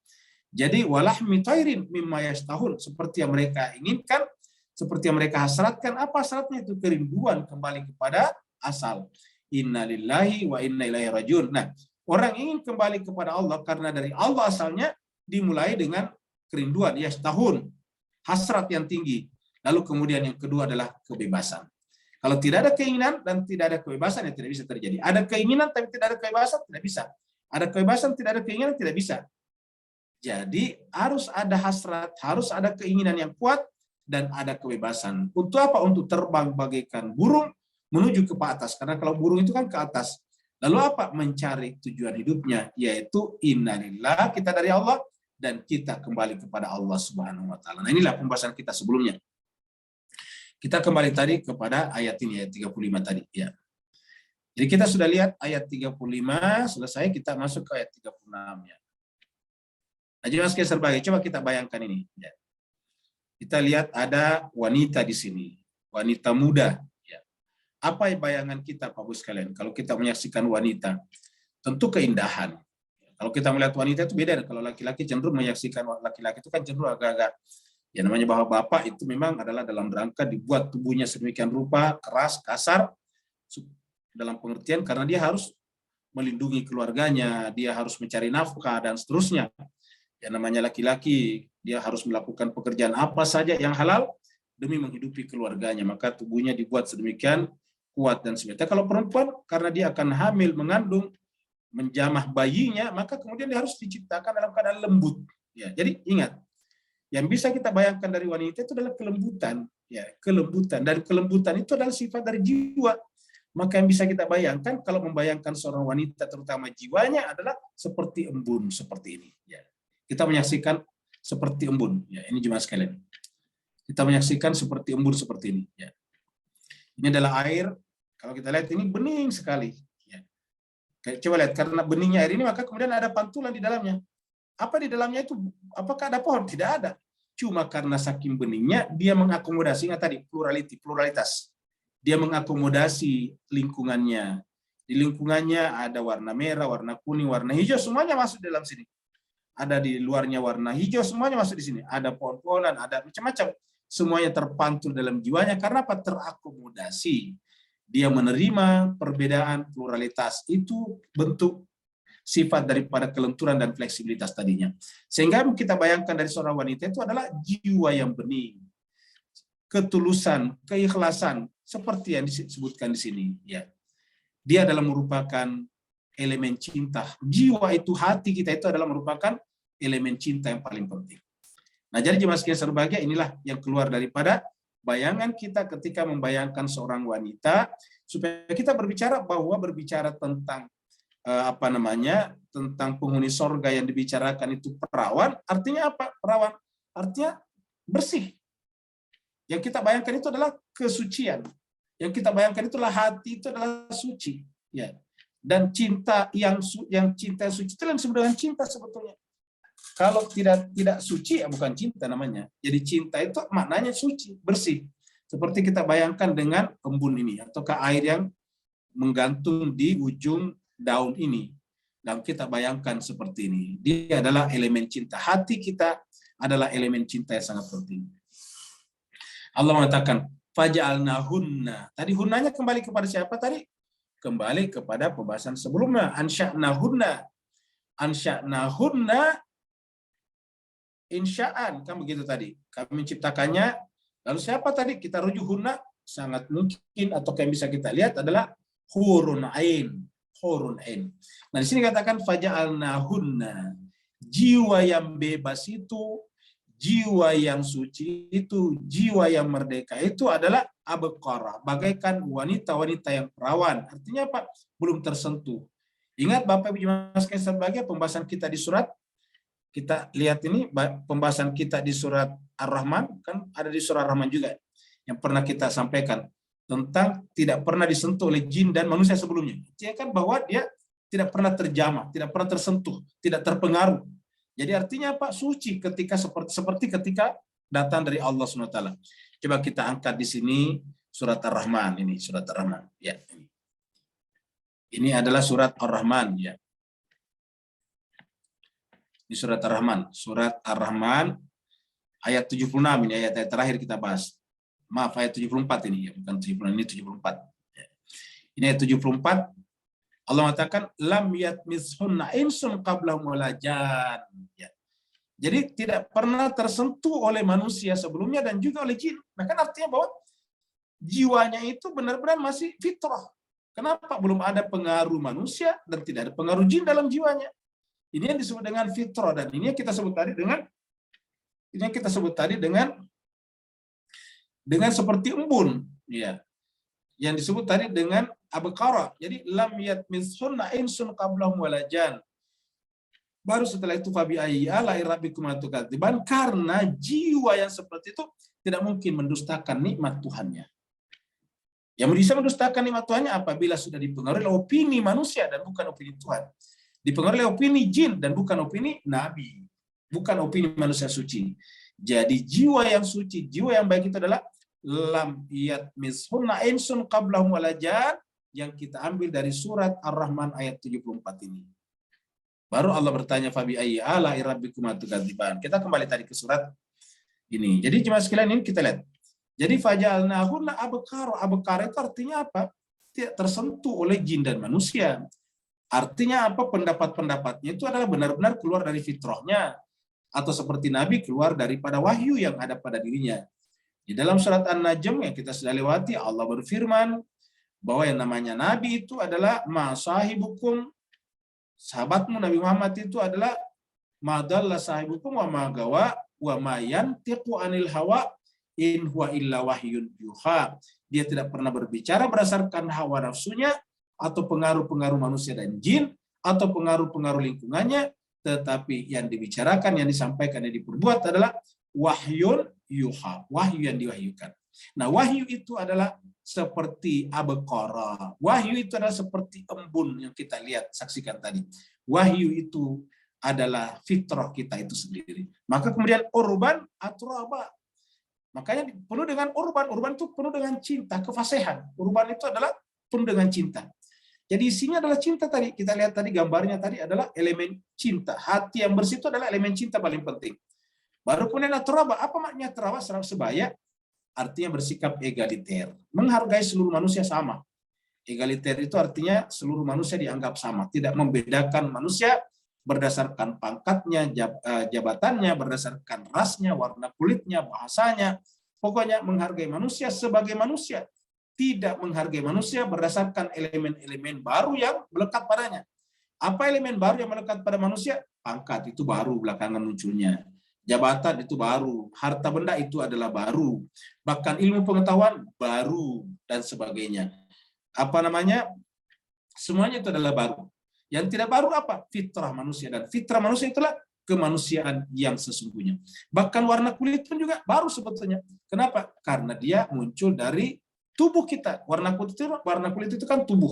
Jadi, walahmi toirin mimma yastahun, seperti yang mereka inginkan, seperti yang mereka hasratkan. Apa hasratnya? Itu kerinduan kembali kepada asal. Innalillahi wa inna ilaihi rajiun. Nah, orang ingin kembali kepada Allah karena dari Allah asalnya, dimulai dengan kerinduan, yastahun, hasrat yang tinggi. Lalu kemudian yang kedua adalah kebebasan. Kalau tidak ada keinginan dan tidak ada kebebasan, ya tidak bisa terjadi. Ada keinginan tapi tidak ada kebebasan, tidak bisa. Ada kebebasan, tidak ada keinginan, tidak bisa. Jadi harus ada hasrat, harus ada keinginan yang kuat, dan ada kebebasan. Untuk apa? Untuk terbang bagaikan burung menuju ke atas. Karena kalau burung itu kan ke atas. Lalu apa? Mencari tujuan hidupnya, yaitu innalillah, kita dari Allah, dan kita kembali kepada Allah Subhanahu wa taala. Nah, inilah pembahasan kita sebelumnya. Kita kembali tadi kepada ayat ini, ayat 35 tadi, ya. Jadi kita sudah lihat ayat 35, selesai, kita masuk ke ayat 36 ya. Nah, jadi Mas Serbagai, coba kita bayangkan ini, ya. Kita lihat ada wanita di sini, wanita muda. Ya. Apa bayangan kita, Pak Bu sekalian, kalau kita menyaksikan wanita? Tentu keindahan. Kalau kita melihat wanita itu beda. Kalau laki-laki cenderung menyaksikan laki-laki itu kan cenderung agak-agak, ya namanya bapak-bapak itu memang adalah dalam rangka dibuat tubuhnya sedemikian rupa, keras, kasar, dalam pengertian karena dia harus melindungi keluarganya, dia harus mencari nafkah dan seterusnya. Ya namanya laki-laki, dia harus melakukan pekerjaan apa saja yang halal demi menghidupi keluarganya, maka tubuhnya dibuat sedemikian kuat dan sebagainya. Kalau perempuan, karena dia akan hamil, mengandung, menjamah bayinya, maka kemudian dia harus diciptakan dalam keadaan lembut. Ya, jadi ingat, yang bisa kita bayangkan dari wanita itu adalah kelembutan, ya, kelembutan. Dan kelembutan itu adalah sifat dari jiwa. Maka yang bisa kita bayangkan kalau membayangkan seorang wanita, terutama jiwanya adalah seperti embun seperti ini. Ya. Kita menyaksikan seperti embun. Ya, ini jemaah sekalian. Kita menyaksikan seperti embun seperti ini. Ya. Ini adalah air, kalau kita lihat ini bening sekali. Ya. Coba lihat, karena beningnya air ini, maka kemudian ada pantulan di dalamnya. Apa di dalamnya itu? Apakah ada pohon? Tidak ada. Cuma karena saking beningnya, dia mengakomodasi, ingat tadi, pluralitas. Dia mengakomodasi lingkungannya. Di lingkungannya ada warna merah, warna kuning, warna hijau, semuanya masuk dalam sini. Ada di luarnya warna hijau, semuanya masuk di sini. Ada pohon-pohonan, ada macam-macam. Semuanya terpantul dalam jiwanya, karena apa? Terakomodasi. Dia menerima perbedaan, pluralitas. Itu bentuk sifat daripada kelenturan dan fleksibilitas tadinya. Sehingga kita bayangkan dari seorang wanita itu adalah jiwa yang bening, ketulusan, keikhlasan, seperti yang disebutkan di sini. Ya, dia adalah merupakan elemen cinta. Jiwa itu, hati kita itu adalah merupakan elemen cinta yang paling penting. Nah, jadi jemaah sekalian berbahagia, inilah yang keluar daripada bayangan kita ketika membayangkan seorang wanita, supaya kita berbicara tentang tentang penghuni sorga yang dibicarakan itu perawan. Artinya apa? Perawan artinya bersih. Yang kita bayangkan itu adalah kesucian. Yang kita bayangkan itulah hati itu adalah suci. Ya. Dan cinta yang cinta suci itu yang disebut dengan cinta sebetulnya. Kalau tidak suci, ya bukan cinta namanya. Jadi cinta itu maknanya suci, bersih. Seperti kita bayangkan dengan embun ini, ataukah air yang menggantung di ujung daun ini. Dan kita bayangkan seperti ini. Dia adalah elemen cinta. Hati kita adalah elemen cinta yang sangat penting. Allah mengatakan, faja'alnahunna. Tadi hunnanya kembali kepada siapa tadi? Kembali kepada pembahasan sebelumnya. Ansya'nahunna. Ansya'nahunna insya'an. Kan begitu tadi. Kami menciptakannya. Lalu siapa tadi? Kita rujuk hunna. Sangat mungkin atau yang bisa kita lihat adalah hurun ain. Hurun ain. Nah, di sini katakan faja'alnahunna. Jiwa yang bebas itu, jiwa yang suci itu, jiwa yang merdeka itu adalah abqara, bagaikan wanita-wanita yang perawan. Artinya apa? Belum tersentuh. Ingat Bapak Ibu jemaah sekalian sebagai pembahasan kita di surat, kita lihat ini pembahasan kita di surat Ar-Rahman, kan ada di surat Ar-Rahman juga yang pernah kita sampaikan tentang tidak pernah disentuh oleh jin dan manusia sebelumnya. Artinya kan bahwa dia tidak pernah terjamah, tidak pernah tersentuh, tidak terpengaruh. Jadi artinya apa? Suci ketika seperti ketika datang dari Allah SWT. Coba kita angkat di sini surat Ar-Rahman, ini surat Ar-Rahman. Ya, ini adalah surat Ar-Rahman. Ya, di surat Ar-Rahman, ayat 76 ini ayat terakhir kita bahas. Maaf, ayat 74 ini, ya, bukan 76, ini 74. Ya. Ini ayat 74. Allah mengatakan lam yatmishunna insun qablahum wala jan. Ya. Jadi tidak pernah tersentuh oleh manusia sebelumnya dan juga oleh jin. Nah, kan artinya bahwa jiwanya itu benar-benar masih fitrah. Kenapa? Belum ada pengaruh manusia dan tidak ada pengaruh jin dalam jiwanya. Ini yang disebut dengan fitrah, dan ini yang kita sebut tadi dengan seperti embun, ya. Yang disebut tadi dengan abqara. Jadi lam yatmishunna insun qablahum wala jan. Baru setelah itu fabi ayyi ala'i rabbikum tukadziban, karena jiwa yang seperti itu tidak mungkin mendustakan nikmat Tuhannya. Yang bisa mendustakan nikmat Tuhannya apabila sudah dipengaruhi oleh opini manusia dan bukan opini Tuhan. Dipengaruhi oleh opini jin dan bukan opini nabi, bukan opini manusia suci. Jadi jiwa yang suci, jiwa yang baik itu adalah lam yatmishunna insun qablahum wala jan, yang kita ambil dari surat Ar-Rahman ayat 74 ini. Baru Allah bertanya fabi ayyi ala'i rabbikuma tukadziban. Kita kembali tadi ke surat ini. Jadi jemaah sekalian, ini kita lihat. Jadi faja'alnahunna abqara. Abqara itu artinya apa? Tidak tersentuh oleh jin dan manusia. Artinya apa? Pendapat-pendapatnya itu adalah benar-benar keluar dari fitrahnya, atau seperti Nabi keluar daripada wahyu yang ada pada dirinya. Di dalam surat An-Najm yang kita sudah lewati, Allah berfirman bahwa yang namanya Nabi itu adalah ma sahibukum, sahabatmu Nabi Muhammad itu adalah ma dalla sahibukum wa ma gawa wa ma yantiqu anil hawa in huwa illa wahyun yuha. Dia tidak pernah berbicara berdasarkan hawa nafsunya atau pengaruh-pengaruh manusia dan jin atau pengaruh-pengaruh lingkungannya, tetapi yang dibicarakan, yang disampaikan, yang diperbuat adalah wahyun yuha, wahyu yang diwahyukan. Nah, wahyu itu adalah seperti abqarah. Wahyu itu adalah seperti embun yang kita lihat, saksikan tadi. Wahyu itu adalah fitrah kita itu sendiri. Maka kemudian urban atraba. Makanya penuh dengan urban. Urban itu penuh dengan cinta, kefasihan. Urban itu adalah penuh dengan cinta. Jadi isinya adalah cinta tadi. Kita lihat tadi gambarnya tadi adalah elemen cinta. Hati yang bersih itu adalah elemen cinta paling penting. Baru kemudian atraba. Apa maknanya atraba? Sebaya. Artinya bersikap egaliter. Menghargai seluruh manusia sama. Egaliter itu artinya seluruh manusia dianggap sama. Tidak membedakan manusia berdasarkan pangkatnya, jabatannya, berdasarkan rasnya, warna kulitnya, bahasanya. Pokoknya menghargai manusia sebagai manusia. Tidak menghargai manusia berdasarkan elemen-elemen baru yang melekat padanya. Apa elemen baru yang melekat pada manusia? Pangkat itu baru belakangan munculnya. Jabatan itu baru, harta benda itu adalah baru, bahkan ilmu pengetahuan baru dan sebagainya. Apa namanya? Semuanya itu adalah baru. Yang tidak baru apa? Fitrah manusia, dan fitrah manusia itulah kemanusiaan yang sesungguhnya. Bahkan warna kulit pun juga baru sebetulnya. Kenapa? Karena dia muncul dari tubuh kita. Warna kulit itu kan tubuh.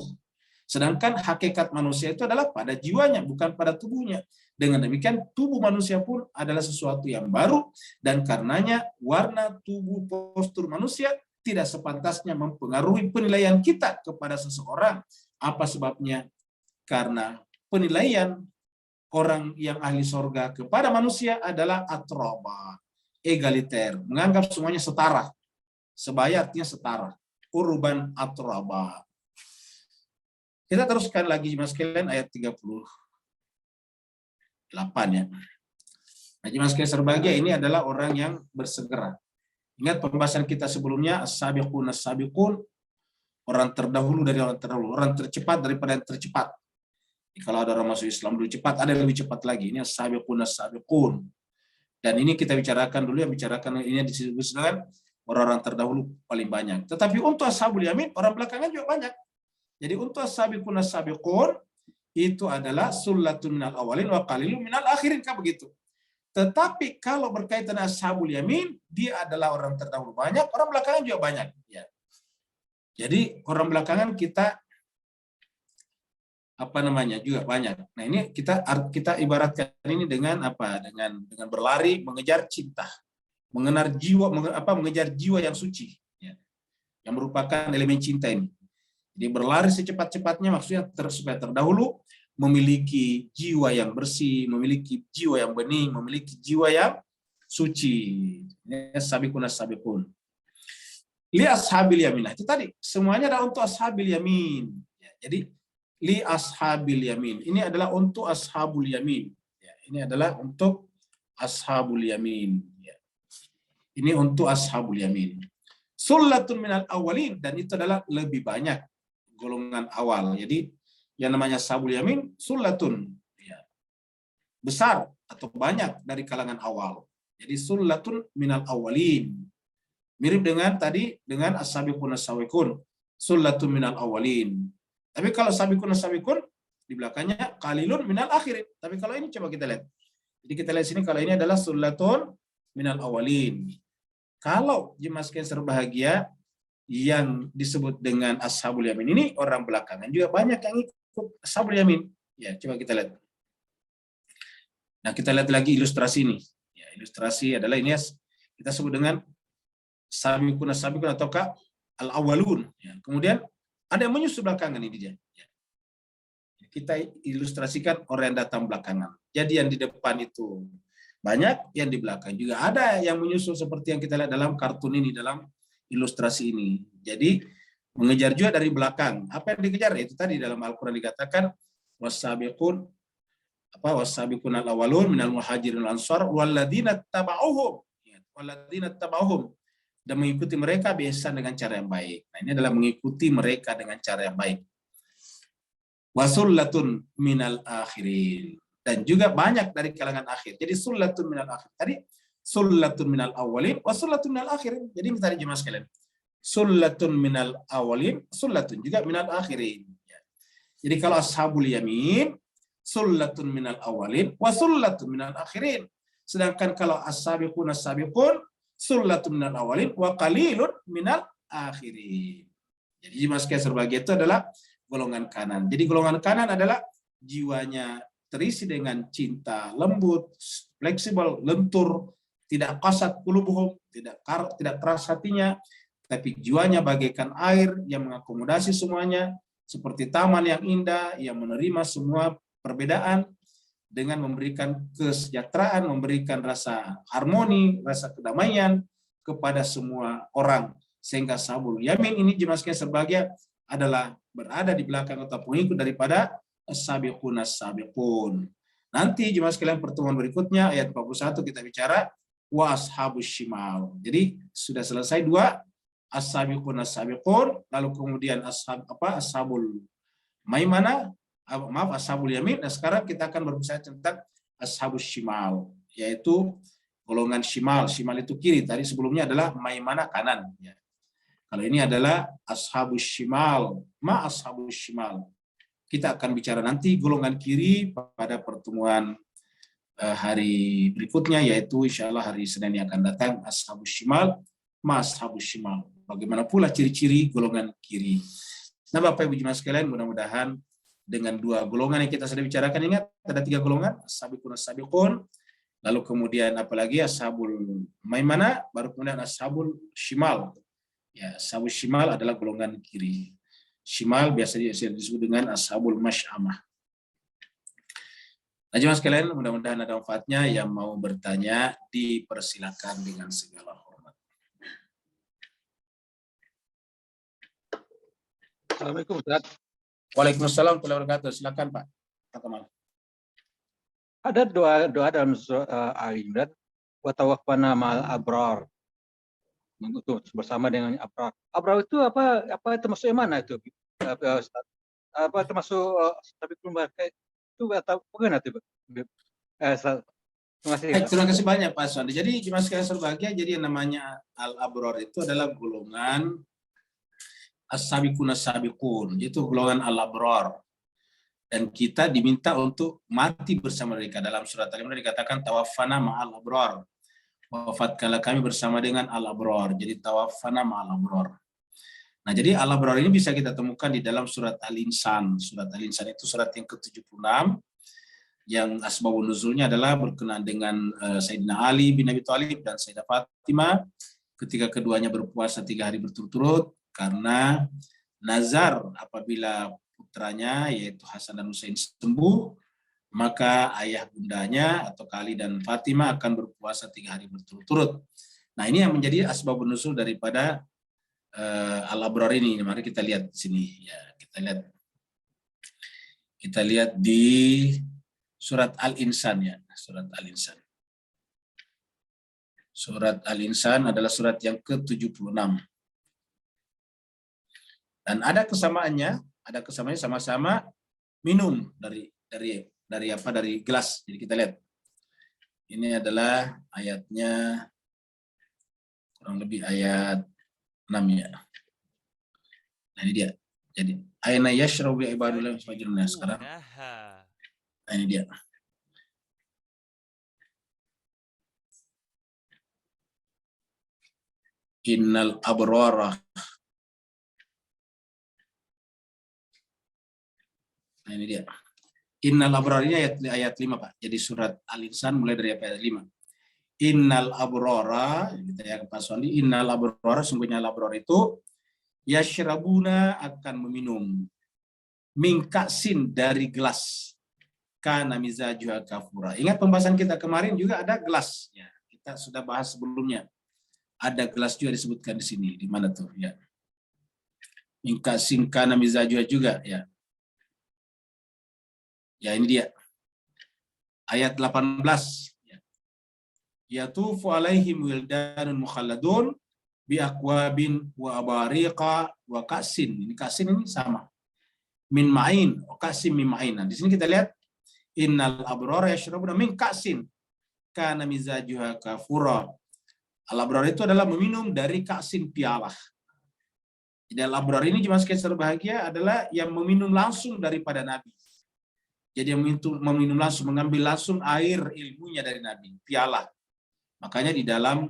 Sedangkan hakikat manusia itu adalah pada jiwanya, bukan pada tubuhnya. Dengan demikian, tubuh manusia pun adalah sesuatu yang baru, dan karenanya warna tubuh postur manusia tidak sepantasnya mempengaruhi penilaian kita kepada seseorang. Apa sebabnya? Karena penilaian orang yang ahli sorga kepada manusia adalah atroba, egaliter, menganggap semuanya setara. Sebaya artinya setara. Urban atroba. Kita teruskan lagi Mas sekalian ayat 38 ya. Nah, Mas sekalian berbahagia ini adalah orang yang bersegera. Ingat pembahasan kita sebelumnya, as-sabiqun as-sabiqun, orang terdahulu dari orang terdahulu, orang tercepat daripada yang tercepat. Jadi, kalau ada orang masuk Islam dulu cepat, ada yang lebih cepat lagi. Ini as-sabiqun as-sabiqun. Dan ini kita bicarakan dulu, yang bicarakan ini disebut dengan orang-orang terdahulu paling banyak. Tetapi untuk ashabul yamin, orang belakangan juga banyak. Jadi untuk as-sabiqun as-sabiqun itu adalah sullatun minal awalin wa qalilun minal akhirin, kan begitu. Tetapi kalau berkaitan dengan ashabul yamin, dia adalah orang terdahulu banyak, orang belakangan juga banyak. Ya. Jadi orang belakangan kita juga banyak. Nah ini kita ibaratkan ini dengan apa? Dengan berlari mengejar cinta, mengejar jiwa yang suci, ya. Yang merupakan elemen cinta ini. Jadi berlari secepat-cepatnya maksudnya supaya terdahulu memiliki jiwa yang bersih, memiliki jiwa yang bening, memiliki jiwa yang suci. Sabiqun as-sabiqun. Li ashabil yamin. Itu tadi semuanya adalah untuk ashabil yamin. Ya, jadi li ashabil yamin. Ini adalah untuk ashabul yamin. Ya, ini adalah untuk ashabul yamin. Ya. Ini untuk ashabul yamin. Sullatun minal awalin, dan itu adalah lebih banyak golongan awal. Jadi yang namanya ashabul yamin sullatun, ya, besar atau banyak dari kalangan awal. Jadi sullatun minal awalin. Mirip dengan tadi dengan as-sabiqun as-sabiqun, sullatun minal awalin. Tapi kalau sabiqun as-sabiqun di belakangnya qalilun minal akhirin. Tapi kalau ini coba kita lihat. Jadi kita lihat sini, kalau ini adalah sullatun minal awalin. Kalau jemaah sekalian berbahagia, yang disebut dengan ashabul yamin ini orang belakangan juga banyak yang ikut ashabul yamin. Ya, coba kita lihat. Nah, kita lihat lagi ilustrasi ini. Ya, ilustrasi adalah ini kita sebut dengan sabiqun as-sabiqun ataukah al-awwalun. Ya, kemudian ada yang menyusul belakangan ini dia. Ya. Kita ilustrasikan orang yang datang belakangan. Jadi yang di depan itu banyak, yang di belakang juga ada yang menyusul seperti yang kita lihat dalam kartun ini, dalam ilustrasi ini. Jadi mengejar juga dari belakang. Apa yang dikejar? Itu tadi dalam Al-Quran dikatakan was-sabiqun al-awwalun minal muhajirin wal ansar walladzina tabauhum. Walladzina tabauhum, dan mengikuti mereka biasa dengan cara yang baik. Nah, ini adalah mengikuti mereka dengan cara yang baik. Wasullatun minal akhirin, dan juga banyak dari kalangan akhir. Jadi sullatun minal akhir. Tadi sullatun minal awalin, wasullatun minal akhirin. Jadi ini tadi jemaah sekalian. Sullatun minal awalin, sullatun juga minal akhirin. Jadi kalau ashabul yamin, sullatun minal awalin, wasullatun minal akhirin. Sedangkan kalau as-sabiqun as-sabiqun, Sullatun minal awalin wa qalilun minal akhirin. Jadi jemaah sekalian berbahagia itu adalah golongan kanan. Jadi golongan kanan adalah jiwanya terisi dengan cinta, lembut, fleksibel, lentur, tidak qasat qulubuhum, tidak keras hatinya, tapi jiwanya bagaikan air yang mengakomodasi semuanya, seperti taman yang indah yang menerima semua perbedaan dengan memberikan kesejahteraan, memberikan rasa harmoni, rasa kedamaian kepada semua orang. Sehingga ashabul yamin ini jemaah sekalian berbahagia adalah berada di belakang atau pengikut daripada as-sabiqun as-sabiqun. Nanti jemaah sekalian pertemuan berikutnya ayat 41 kita bicara wa ashabus shimal. Jadi sudah selesai dua, as-sabiqun as-sabiqun, lalu kemudian ashabul maimana, ashabul yamin. Nah, sekarang kita akan berbicara tentang ashabus shimal, yaitu golongan shimal. Shimal itu kiri, tadi sebelumnya adalah maimana kanan ya. Kalau ini adalah ashabus shimal, ashabus shimal. Kita akan bicara nanti golongan kiri pada pertemuan hari berikutnya, yaitu insya Allah hari Senin yang akan datang, ashabus shimal, ashabus shimal. Bagaimana pula ciri-ciri golongan kiri. Nah, Bapak Ibu jemaah sekalian, mudah-mudahan dengan dua golongan yang kita sudah bicarakan, ingat ada tiga golongan, as-sabiqun as-sabiqun, lalu kemudian apalagi ashabul maimana, baru kemudian ashabul shimal. Ya, ashabul shimal adalah golongan kiri. Shimal biasanya disebut dengan ashabul masy'amah. Nah, jemaah sekalian, mudah-mudahan ada manfaatnya. Yang mau bertanya dipersilakan dengan segala hormat. Assalamualaikum Ustaz. Waalaikumsalam warahmatullahi wabarakatuh. Silakan Pak. Pak Kamal. Ada doa dalam surah Al-Imran, wa tawaffana ma'al abrar. Untuk bersama dengan abrar. Abrar itu apa termasuk yang mana itu? Ustaz? Apa termasuk sabiqun itu atau bukan itu? Terima kasih. Terima kasih banyak Pak Suwandi. Jadi jemaah sekalian berbahagia, jadi yang namanya al-abrar itu adalah golongan as-sabiqun as-sabiqun, itu golongan al-abrar. Dan kita diminta untuk mati bersama mereka. Dalam surat Al-Imran dikatakan tawaffana ma'al abrar. Wafatkanlah kami bersama dengan al-abrar. Jadi tawaffana ma'al abrar. Nah, jadi al-abrar ini bisa kita temukan di dalam surat Al-Insan. Surat Al-Insan itu surat yang ke-76 yang asbabun nuzulnya adalah berkenaan dengan Sayyidina Ali bin Abi Thalib dan Sayyidah Fatimah ketika keduanya berpuasa 3 hari berturut-turut karena nazar apabila putranya yaitu Hasan dan Husain sembuh, maka ayah bundanya atau Ali dan Fatimah akan berpuasa 3 hari berturut-turut. Nah, ini yang menjadi asbabun nuzul daripada al-abrar ini. Mari kita lihat di sini ya, kita lihat di surat Al-Insan ya, surat Al-Insan. Surat Al-Insan adalah surat yang ke-76. Dan ada kesamaannya sama-sama minum dari gelas. Jadi kita lihat. Ini adalah ayatnya kurang lebih ayat 6 ya. Nah, ini dia. Jadi aina yashrabu ibadullah fajruna sekarang. Nah, ini dia. Innal abrara. Nah, ini dia. Innal abrar ini ayat 5 Pak. Jadi surat Al-Insan mulai dari ayat 5. Innal abrara, kita ya Pak Suwandi, innal abrara, sungguhnya al-abrar itu yashrabuna akan meminum min ka'sin dari gelas kana mizajuha kafura. Ingat pembahasan kita kemarin juga ada gelas ya. Kita sudah bahas sebelumnya. Ada gelas juga disebutkan di sini. Di mana tuh ya? Min ka'sin kana mizajuha juga ya. Ya, ini dia. Ayat 18. Yatufu alaihim wildanun mukhalladun bi aqwabin wa abariqa wa ka'sin. Ini ka'sin ini sama. Min ma'in, ka'sin min ma'in. Nah, di sini kita lihat innal abrara yashrabuna min ka'sin kana mizajuha kafura. Al-abrar itu adalah meminum dari ka'sin pialah. Jadi al-abrar ini jemaah sekalian berbahagia adalah yang meminum langsung daripada Nabi. Jadi yang meminum langsung, mengambil langsung air ilmunya dari Nabi, pialah. Makanya di dalam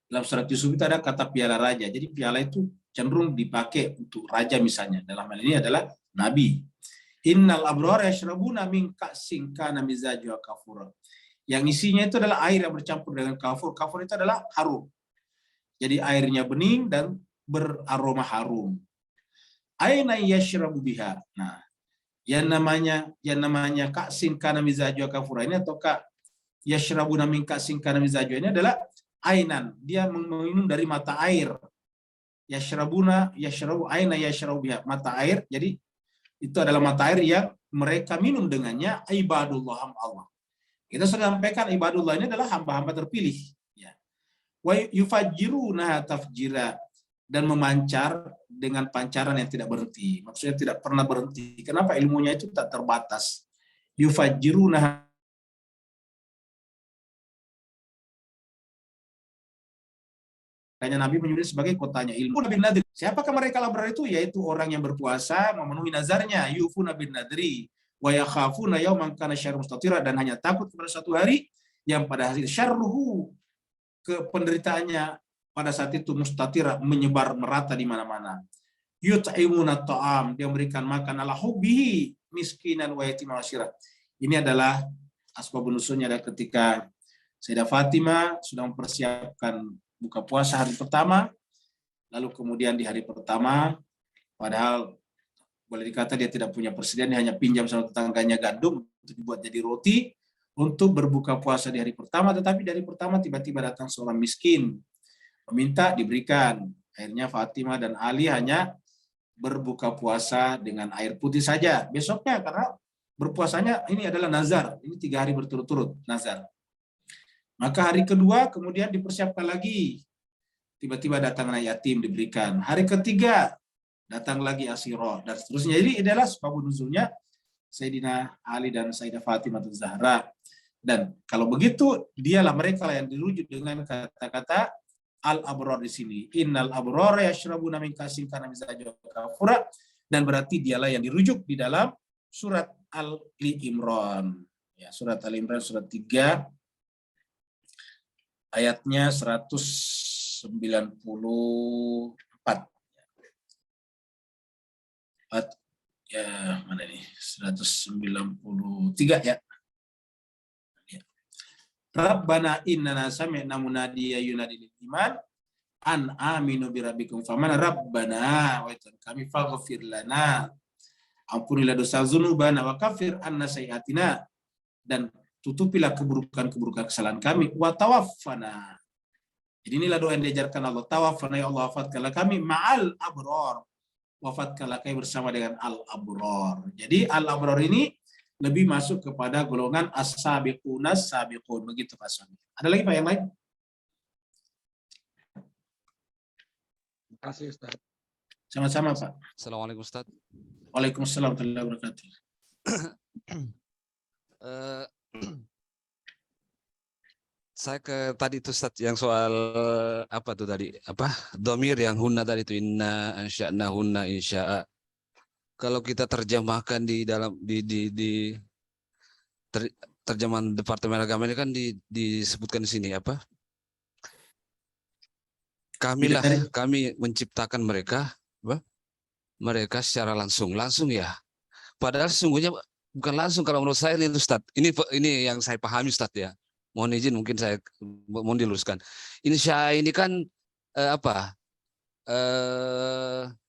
Dalam surat Yusuf itu ada kata piala raja. Jadi piala itu cenderung dipakai untuk raja misalnya. Dalam hal ini adalah nabi. Innal abrara yashrabuna min ka'sin kana mizajuha kafura. Yang isinya itu adalah air yang bercampur dengan kafur. Kafur itu adalah harum. Jadi airnya bening dan beraroma harum. Aina yashrabu biha. Nah, yang namanya ka'sin kana mizajuha kafura ini atau yashrabuna min ka'sin kana mizajuha ini adalah ainan. Dia meminum dari mata air. Yashrabu aina yashrabu biha. Mata air. Jadi itu adalah mata air yang mereka minum dengannya ibadullah Allah. Kita sudah sampaikan ibadullah ini adalah hamba-hamba terpilih. Ya. Wa yufajjiruna tafjira, dan memancar dengan pancaran yang tidak berhenti. Maksudnya tidak pernah berhenti. Kenapa? Ilmunya itu tak terbatas. Yufajjiruna. Hanya Nabi menyebut sebagai kotanya ilmu. Siapakah mereka labrar itu? Yaitu orang yang berpuasa memenuhi nazarnya. Yufuna bin nadri wa yakhafuna yawman kana syarruhu mustatira, dan hanya takut pada suatu hari yang pada hasil syarruhu, ke penderitaannya pada saat itu mustatira, menyebar merata di mana-mana. Yut'imuna ta'am, dia memberikan makan ala hubbihi miskinan wa yatiman wa asira. Ini adalah asbabun nuzulnya adalah ketika Sayyidah Fatimah sudah mempersiapkan buka puasa hari pertama, lalu kemudian di hari pertama, padahal boleh dikata dia tidak punya persediaan, dia hanya pinjam sama tetangganya gandum untuk dibuat jadi roti untuk berbuka puasa di hari pertama, tetapi dari pertama tiba-tiba datang seorang miskin meminta diberikan. Akhirnya Fatimah dan Ali hanya berbuka puasa dengan air putih saja. Besoknya karena berpuasanya ini adalah nazar, ini 3 hari berturut-turut nazar. Maka hari kedua kemudian dipersiapkan lagi. Tiba-tiba datang anak yatim diberikan. Hari ketiga datang lagi Asiro dan seterusnya. Jadi adalah sebab nuzulnya Sayyidina Ali dan Sayyidah Fatimah Zahra. Dan kalau begitu dialah mereka yang dirujuk dengan kata-kata al-abrar di sini. Innal abrara yashrabuna min ka'sin kana mizajuha kafura, dan berarti dialah yang dirujuk di dalam surat Ali Imran. Ya, surat Ali Imran surat 3 ayatnya 194. Ya, mana nih? 193 ya. Rabbana innana sami'na munadiyan yunadi lil iman an aminu bi rabbikum famana rabbana wa kami faghfir lana, ampunilah dosa dzunubana wa kafir anna sayyi'atina, dan tutupilah keburukan-keburukan kesalahan kami, wa tawaffana. Jadi inilah doa yang diajarkan Allah, tawaffana ya Allah, wafatkanlah kami ma'al abrar, wafatkanlah kami bersama dengan al-abrar. Jadi al-abrar ini lebih masuk kepada golongan as-sabiqunas sabiqun, begitu Pak Sami. Ada lagi Pak yang lain? Terima kasih Ustaz. Sama-sama Pak. Assalamualaikum Ustaz. Waalaikumsalam warahmatullahi wabarakatuh. Saya ke tadi itu Ustaz yang soal apa tuh tadi, apa domir yang hunna tadi itu, inna ansya'na hunna insya'a. Kalau kita terjemahkan di dalam terjemahan Departemen Agama ini kan disebutkan di sini apa? Kami menciptakan mereka, apa? Mereka secara langsung ya. Padahal sesungguhnya bukan langsung kalau menurut saya ini Ustaz. Ini yang saya pahami Ustaz ya. Mohon izin mungkin saya mau diluruskan. Insya ini kan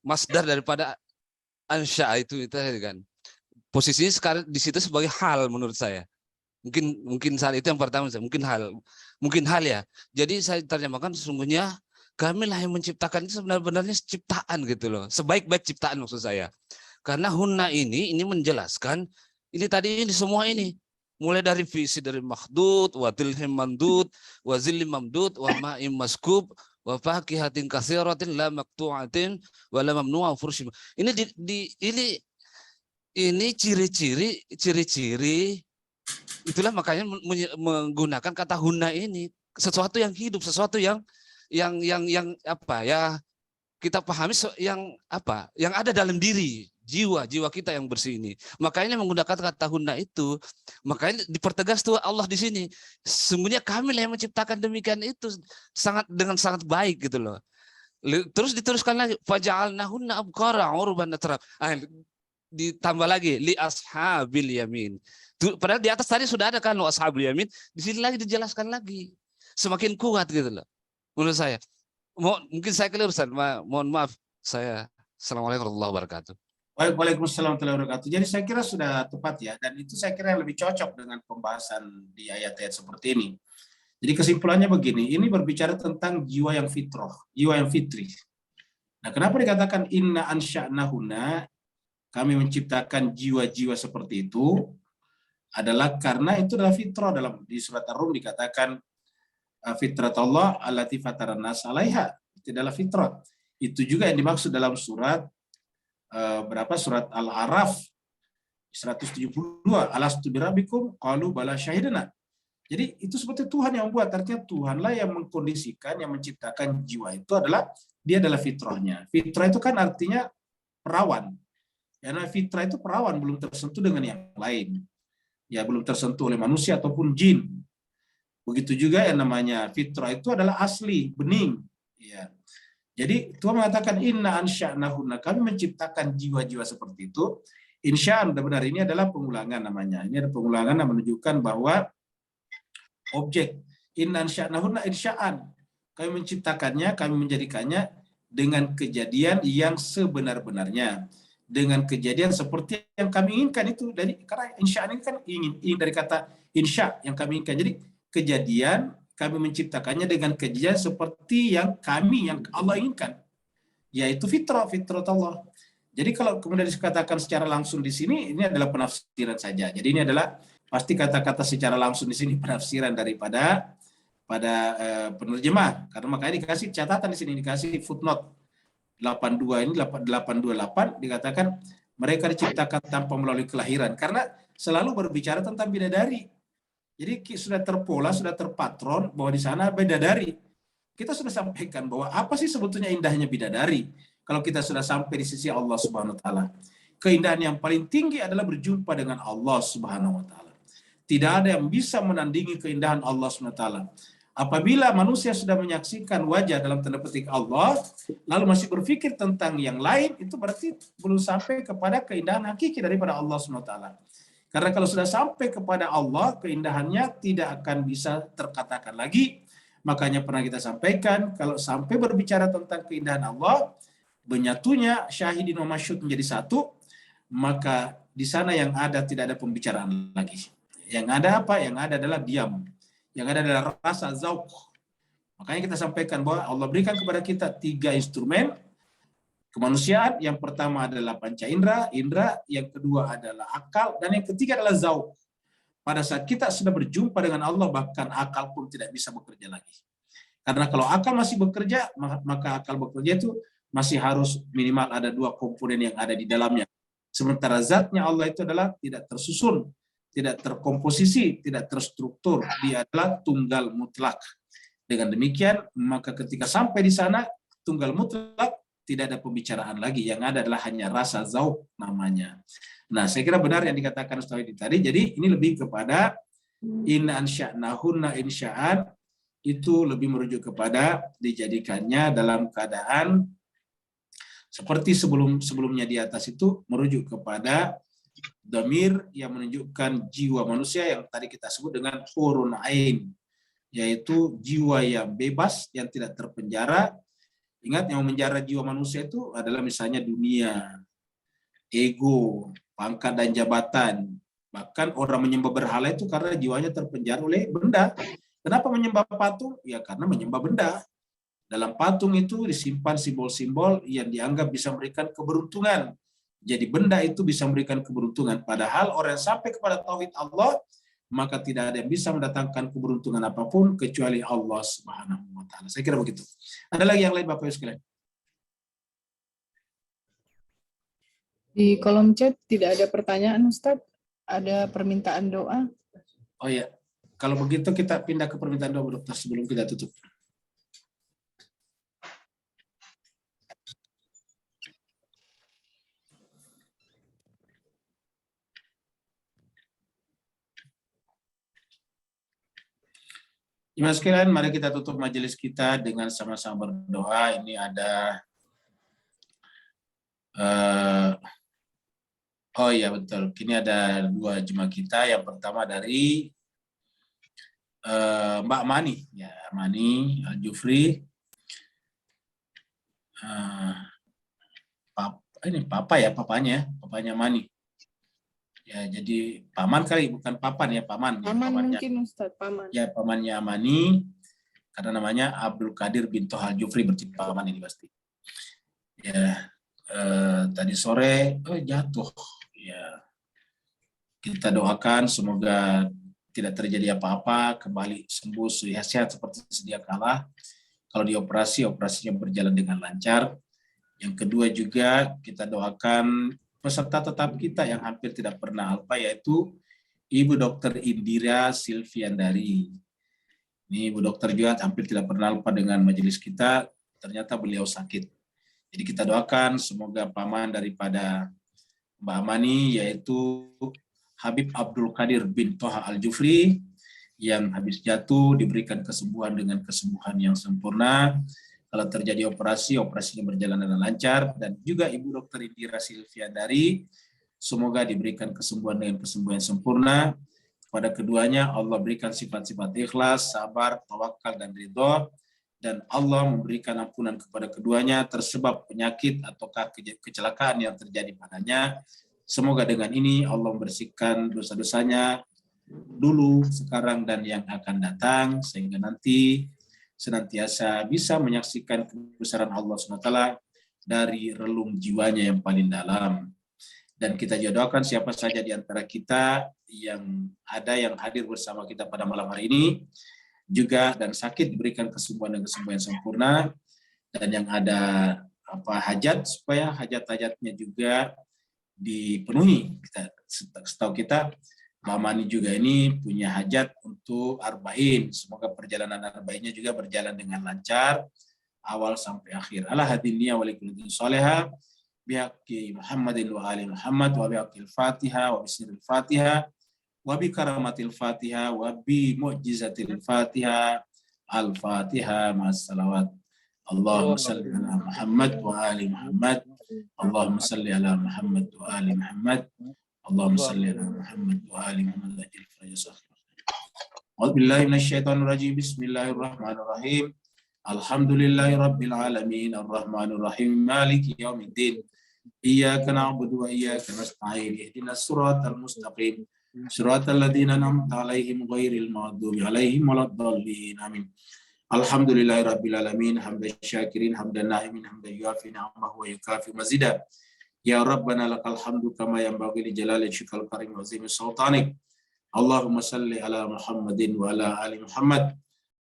masdar daripada ansya itu kan. Posisinya sekarang di situ sebagai hal menurut saya. Mungkin saat itu yang pertama mungkin hal ya. Jadi saya terjemahkan sesungguhnya kamilah yang menciptakan itu sebenarnya ciptaan gitu loh. Sebaik-baik ciptaan maksud saya. Karena hunna ini menjelaskan ini tadi ini semua ini. Mulai dari visi dari makhdud, wa tilhim mamdud, wa zillim mamdud, wa ma'im maskub, wa fakihatin katsiratin la maqtu'atin wa la mamnu'a furshim. Ini ciri-ciri itulah makanya menggunakan kata hunna ini, sesuatu yang hidup, sesuatu yang apa ya, kita pahami yang apa? Yang ada dalam diri jiwa kita yang bersih ini. Makanya menggunakan kata hunna itu, makanya dipertegas tuh Allah di sini. Sesungguhnya kami lah yang menciptakan demikian itu dengan sangat baik gitu loh. Terus diteruskan lagi, faja'alnahunna abqara urban atrab. Ditambah lagi li ashabil yamin. Padahal di atas tadi sudah ada kan lo ashabul yamin, di sini lagi dijelaskan lagi. Semakin kuat gitu loh. Menurut saya. Mungkin saya keliru, Ustaz. Mohon maaf saya. Assalamualaikum warahmatullahi wabarakatuh. Waalaikumsalam warahmatullahi wabarakatuh. Jadi saya kira sudah tepat ya, dan itu saya kira yang lebih cocok dengan pembahasan di ayat-ayat seperti ini. Jadi kesimpulannya begini, ini berbicara tentang jiwa yang fitrah, jiwa yang fitri. Nah, kenapa dikatakan inna ansha'nahuna, kami menciptakan jiwa-jiwa seperti itu, adalah karena itu adalah fitrah. Di surat Ar-Rum dikatakan fitratullah allati fataran nas 'alaiha, itu adalah fitrah. Itu juga yang dimaksud dalam surat surat Al-A'raf 172, alastu birabbikum qalu bala syahidna. Jadi itu seperti Tuhan yang membuat, artinya Tuhanlah yang mengkondisikan, yang menciptakan jiwa itu dia adalah fitrahnya. Fitrah itu kan artinya perawan. Karena fitrah itu perawan, belum tersentuh dengan yang lain. Ya, belum tersentuh oleh manusia ataupun jin. Begitu juga yang namanya fitrah itu adalah asli, bening. Ya. Jadi Tuhan mengatakan inna ansya'nahunna, kami menciptakan jiwa-jiwa seperti itu. Insya'an, benar ini adalah pengulangan namanya. Ini ada pengulangan yang menunjukkan bahwa objek inna ansya'nahunna insya'an, kami menciptakannya, kami menjadikannya dengan kejadian yang sebenar-benarnya, dengan kejadian seperti yang kami inginkan itu. Karena insya'an ini kan ingin dari kata insya' yang kami inginkan. Jadi kejadian kami menciptakannya dengan kejadian seperti yang Allah inginkan, yaitu fitrah Allah. Jadi kalau kemudian dikatakan secara langsung di sini, ini adalah penafsiran saja. Jadi ini adalah pasti kata-kata secara langsung di sini penafsiran daripada penerjemah. Karena makanya dikasih catatan di sini, dikasih footnote 82 ini 828 dikatakan mereka diciptakan tanpa melalui kelahiran, karena selalu berbicara tentang bidadari. Jadi sudah terpola, sudah terpatron bahwa di sana bidadari. Kita sudah sampaikan bahwa apa sih sebetulnya indahnya bidadari? Kalau kita sudah sampai di sisi Allah Subhanahu wa taala. Keindahan yang paling tinggi adalah berjumpa dengan Allah Subhanahu wa taala. Tidak ada yang bisa menandingi keindahan Allah Subhanahu wa taala. Apabila manusia sudah menyaksikan wajah dalam tanda petik Allah, lalu masih berpikir tentang yang lain, itu berarti belum sampai kepada keindahan hakiki daripada Allah Subhanahu wa taala. Karena kalau sudah sampai kepada Allah, keindahannya tidak akan bisa terkatakan lagi. Makanya pernah kita sampaikan, kalau sampai berbicara tentang keindahan Allah, menyatunya syahidin wa masyhud menjadi satu, maka di sana yang ada tidak ada pembicaraan lagi. Yang ada apa? Yang ada adalah diam. Yang ada adalah rasa zauq. Makanya kita sampaikan bahwa Allah berikan kepada kita 3 instrumen kemanusiaan. Yang pertama adalah panca indera, yang kedua adalah akal, dan yang ketiga adalah zauq. Pada saat kita sudah berjumpa dengan Allah, bahkan akal pun tidak bisa bekerja lagi. Karena kalau akal masih bekerja, maka akal bekerja itu masih harus minimal ada 2 komponen yang ada di dalamnya. Sementara zatnya Allah itu adalah tidak tersusun, tidak terkomposisi, tidak terstruktur. Dia adalah tunggal mutlak. Dengan demikian, maka ketika sampai di sana, tunggal mutlak, tidak ada pembicaraan lagi. Yang ada adalah hanya rasa zauq namanya. Nah, saya kira benar yang dikatakan Ustaz tadi. Jadi ini lebih kepada inna ansya'nahunna insya'an, itu lebih merujuk kepada dijadikannya dalam keadaan seperti sebelumnya di atas itu, merujuk kepada dhamir yang menunjukkan jiwa manusia yang tadi kita sebut dengan hurun ain, yaitu jiwa yang bebas, yang tidak terpenjara. Ingat, yang menjara jiwa manusia itu adalah misalnya dunia, ego, pangkat dan jabatan. Bahkan orang menyembah berhala itu karena jiwanya terpenjara oleh benda. Kenapa menyembah patung? Ya karena menyembah benda. Dalam patung itu disimpan simbol-simbol yang dianggap bisa memberikan keberuntungan. Jadi benda itu bisa memberikan keberuntungan. Padahal orang yang sampai kepada tauhid Allah, maka tidak ada yang bisa mendatangkan keberuntungan apapun kecuali Allah Subhanahu wa taala. Saya kira begitu. Ada lagi yang lain Bapak Ibu sekalian? Di kolom chat tidak ada pertanyaan, Ustadz. Ada permintaan doa. Oh ya, kalau begitu kita pindah ke permintaan doa dokter sebelum kita tutup. Jemaah sekalian, mari kita tutup majelis kita dengan sama-sama berdoa. Ini ada oh iya betul. Kini ada 2 jemaah kita. Yang pertama dari Mbak Mani, ya Mani Al-Jufri. Ini papanya Mani. Ya, jadi paman kali, bukan papan ya, paman. Paman pamannya, mungkin Ustadz, paman. ya pamannya Mani, karena namanya Abdul Qadir bin Toha Al-Jufri, berarti paman ini pasti. Ya, tadi sore jatuh. Ya, kita doakan semoga tidak terjadi apa-apa, kembali sembuh, sehat seperti sedia kala. Kalau dioperasi, operasinya berjalan dengan lancar. Yang kedua juga kita doakan peserta tetap kita yang hampir tidak pernah alpa, yaitu Ibu Dr. Indira Silviandari. Ini Ibu Dokter juga hampir tidak pernah alpa dengan majelis kita, ternyata beliau sakit. Jadi kita doakan semoga paman daripada Mbak Mani, yaitu Habib Abdul Qadir bin Toha Al-Jufri, yang habis jatuh diberikan kesembuhan dengan kesembuhan yang sempurna. Kalau terjadi operasi, operasinya berjalan dengan lancar. Dan juga Ibu Dr. Indira Silviandari, semoga diberikan kesembuhan dengan kesembuhan yang sempurna. Kepada keduanya, Allah berikan sifat-sifat ikhlas, sabar, tawakal, dan ridho. Dan Allah memberikan ampunan kepada keduanya tersebab penyakit ataukah kecelakaan yang terjadi padanya. Semoga dengan ini Allah membersihkan dosa-dosanya dulu, sekarang, dan yang akan datang, sehingga nanti senantiasa bisa menyaksikan kebesaran Allah SWT dari relung jiwanya yang paling dalam. Dan kita jodohkan siapa saja di antara kita yang hadir bersama kita pada malam hari ini juga dan sakit diberikan kesembuhan dan kesembuhan yang sempurna, dan yang ada hajat supaya hajat-hajatnya juga dipenuhi. Setahu kita Mbak Mani juga ini punya hajat untuk arba'in. Semoga perjalanan arba'innya juga berjalan dengan lancar awal sampai akhir. Ala hadiniya wa likulli salihah bihaqqi Muhammadin wa ali Muhammad wa bihaqqil Fatiha wa bisiril Fatiha wa bi karamatil Fatiha wa bi mu'jizatil Fatiha. Al-Fatiha ma'as salawat. Allahumma salli ala Muhammad wa ali Muhammad. Allahumma salli ala Muhammad wa ali Muhammad. Allahumma salli ala Muhammad wa ali Muhammad ajil faraja. A'udzubillahi minasyaitonir rajim. Bismillahirrahmanirrahim. Alhamdulillahi rabbil alamin arrahmanir rahim maliki yaumiddin. Iyyaka na'budu wa iyyaka nasta'in. Ihdinas siratal mustaqim. Siratal ladzina an'amta 'alaihim ghairil maghdubi 'alaihim waladdallin. Amin. Alhamdulillahi rabbil alamin hamdan syakirin hamdan na'imin hamdan yuafi ni'amahu wa yukafi mazidah. Ya Rabbana lakal hamdu kama yanbaghi li jalali wajhikal karim wa azimi sultanik. Allahumma salli ala Muhammadin wa ala ali Muhammad.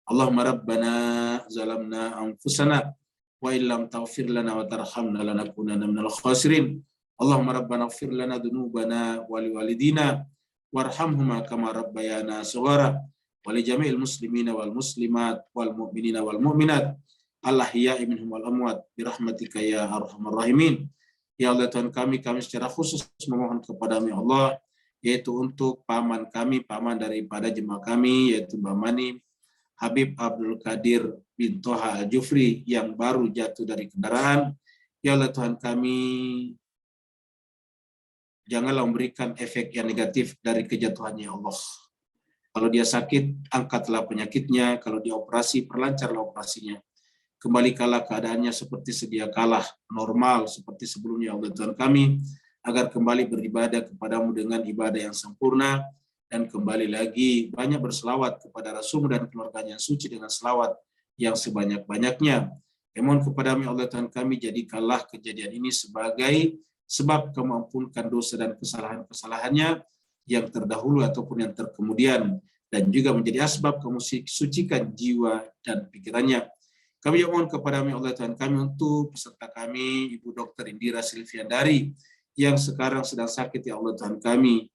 Allahumma rabbana zalamna anfusana wa illam taghfir lana wa tarhamna lanakunanna minal khasirin. Allahumma rabbana ighfir lana dhunubana wa liwalidina warhamhuma kama rabbayana shaghara wa li jami'il muslimina wal muslimat wal mu'minina wal mu'minat al-ahya'i minhum wal amwat bi rahmatika ya arhamar rahimin. Ya Allah Tuhan kami secara khusus memohon kepadamu ya Allah, yaitu untuk paman kami, paman daripada jemaah kami, yaitu Mbak Mani Habib Abdul Qadir bin Toha Al-Jufri yang baru jatuh dari kendaraan. Ya Allah Tuhan kami, janganlah memberikan efek yang negatif dari kejatuhannya ya Allah. Kalau dia sakit, angkatlah penyakitnya. Kalau dia operasi, perlancarlah operasinya. Kembalikanlah keadaannya seperti sedia kala, normal seperti sebelumnya Allah Tuhan kami, agar kembali beribadah kepadamu dengan ibadah yang sempurna, dan kembali lagi banyak berselawat kepada Rasul dan keluarganya yang suci dengan selawat yang sebanyak-banyaknya. Mohon kepadamu Allah Tuhan kami, jadikanlah kejadian ini sebagai sebab kamu ampunkan dosa dan kesalahan-kesalahannya yang terdahulu ataupun yang terkemudian, dan juga menjadi asbab kamu sucikan jiwa dan pikirannya. Kami mohon kepadamu Allah Tuhan kami untuk peserta kami Ibu Dr. Indira Silviandari yang sekarang sedang sakit ya Allah Tuhan kami.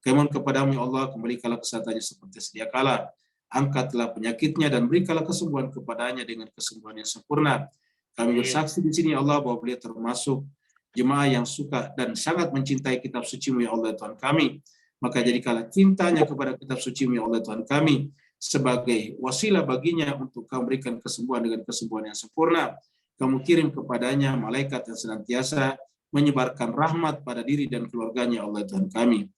Kami mohon kepadamu ya Allah, kembalikanlah kesehatannya seperti sedia kala. Angkatlah penyakitnya dan berikanlah kesembuhan kepadanya dengan kesembuhan yang sempurna. Kami bersaksi di sini ya Allah bahwa beliau termasuk jemaah yang suka dan sangat mencintai kitab suci-Mu ya Allah Tuhan kami. Maka jadikanlah cintanya kepada kitab suci-Mu ya Allah Tuhan kami sebagai wasilah baginya untuk Kau berikan kesembuhan dengan kesembuhan yang sempurna. Kamu kirim kepadanya malaikat yang senantiasa menyebarkan rahmat pada diri dan keluarganya, Allah Tuhan kami.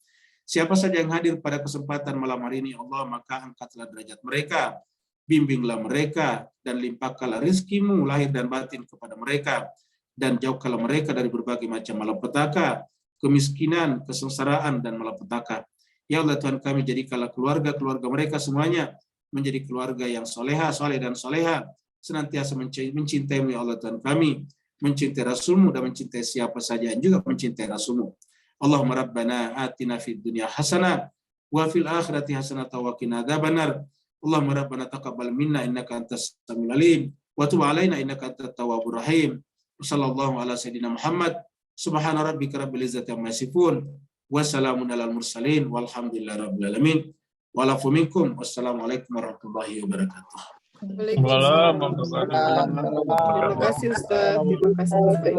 Siapa saja yang hadir pada kesempatan malam hari ini, Allah, maka angkatlah derajat mereka, bimbinglah mereka, dan limpahkanlah rizkimu lahir dan batin kepada mereka, dan jauhkanlah mereka dari berbagai macam malapetaka, kemiskinan, kesengsaraan, dan malapetaka. Ya Allah Tuhan kami, jadikanlah keluarga-keluarga mereka semuanya menjadi keluarga yang soleha, soleh dan soleha, senantiasa mencintai-Mu ya Allah Tuhan kami, mencintai Rasul-Mu dan mencintai siapa saja yang juga mencintai Rasul-Mu. Allahumma rabbana atina fid dunya hasanah wa fil akhirati hasanah wa qina adzabannar. Allahumma rabbana taqabbal minna innaka antas samiul alim wa tub alaina innaka antat tawwabur rahim. Sallallahu ala sayyidina Muhammad. Subhana rabbika rabbil izzati amma yasifun. Wassalamun alal mursalin walhamdulillahi rabbil alamin. Walafu minkum. Wassalamualaikum warahmatullahi wabarakatuh. Waalaikumsalam. Terima kasih Ustaz. Terima kasih.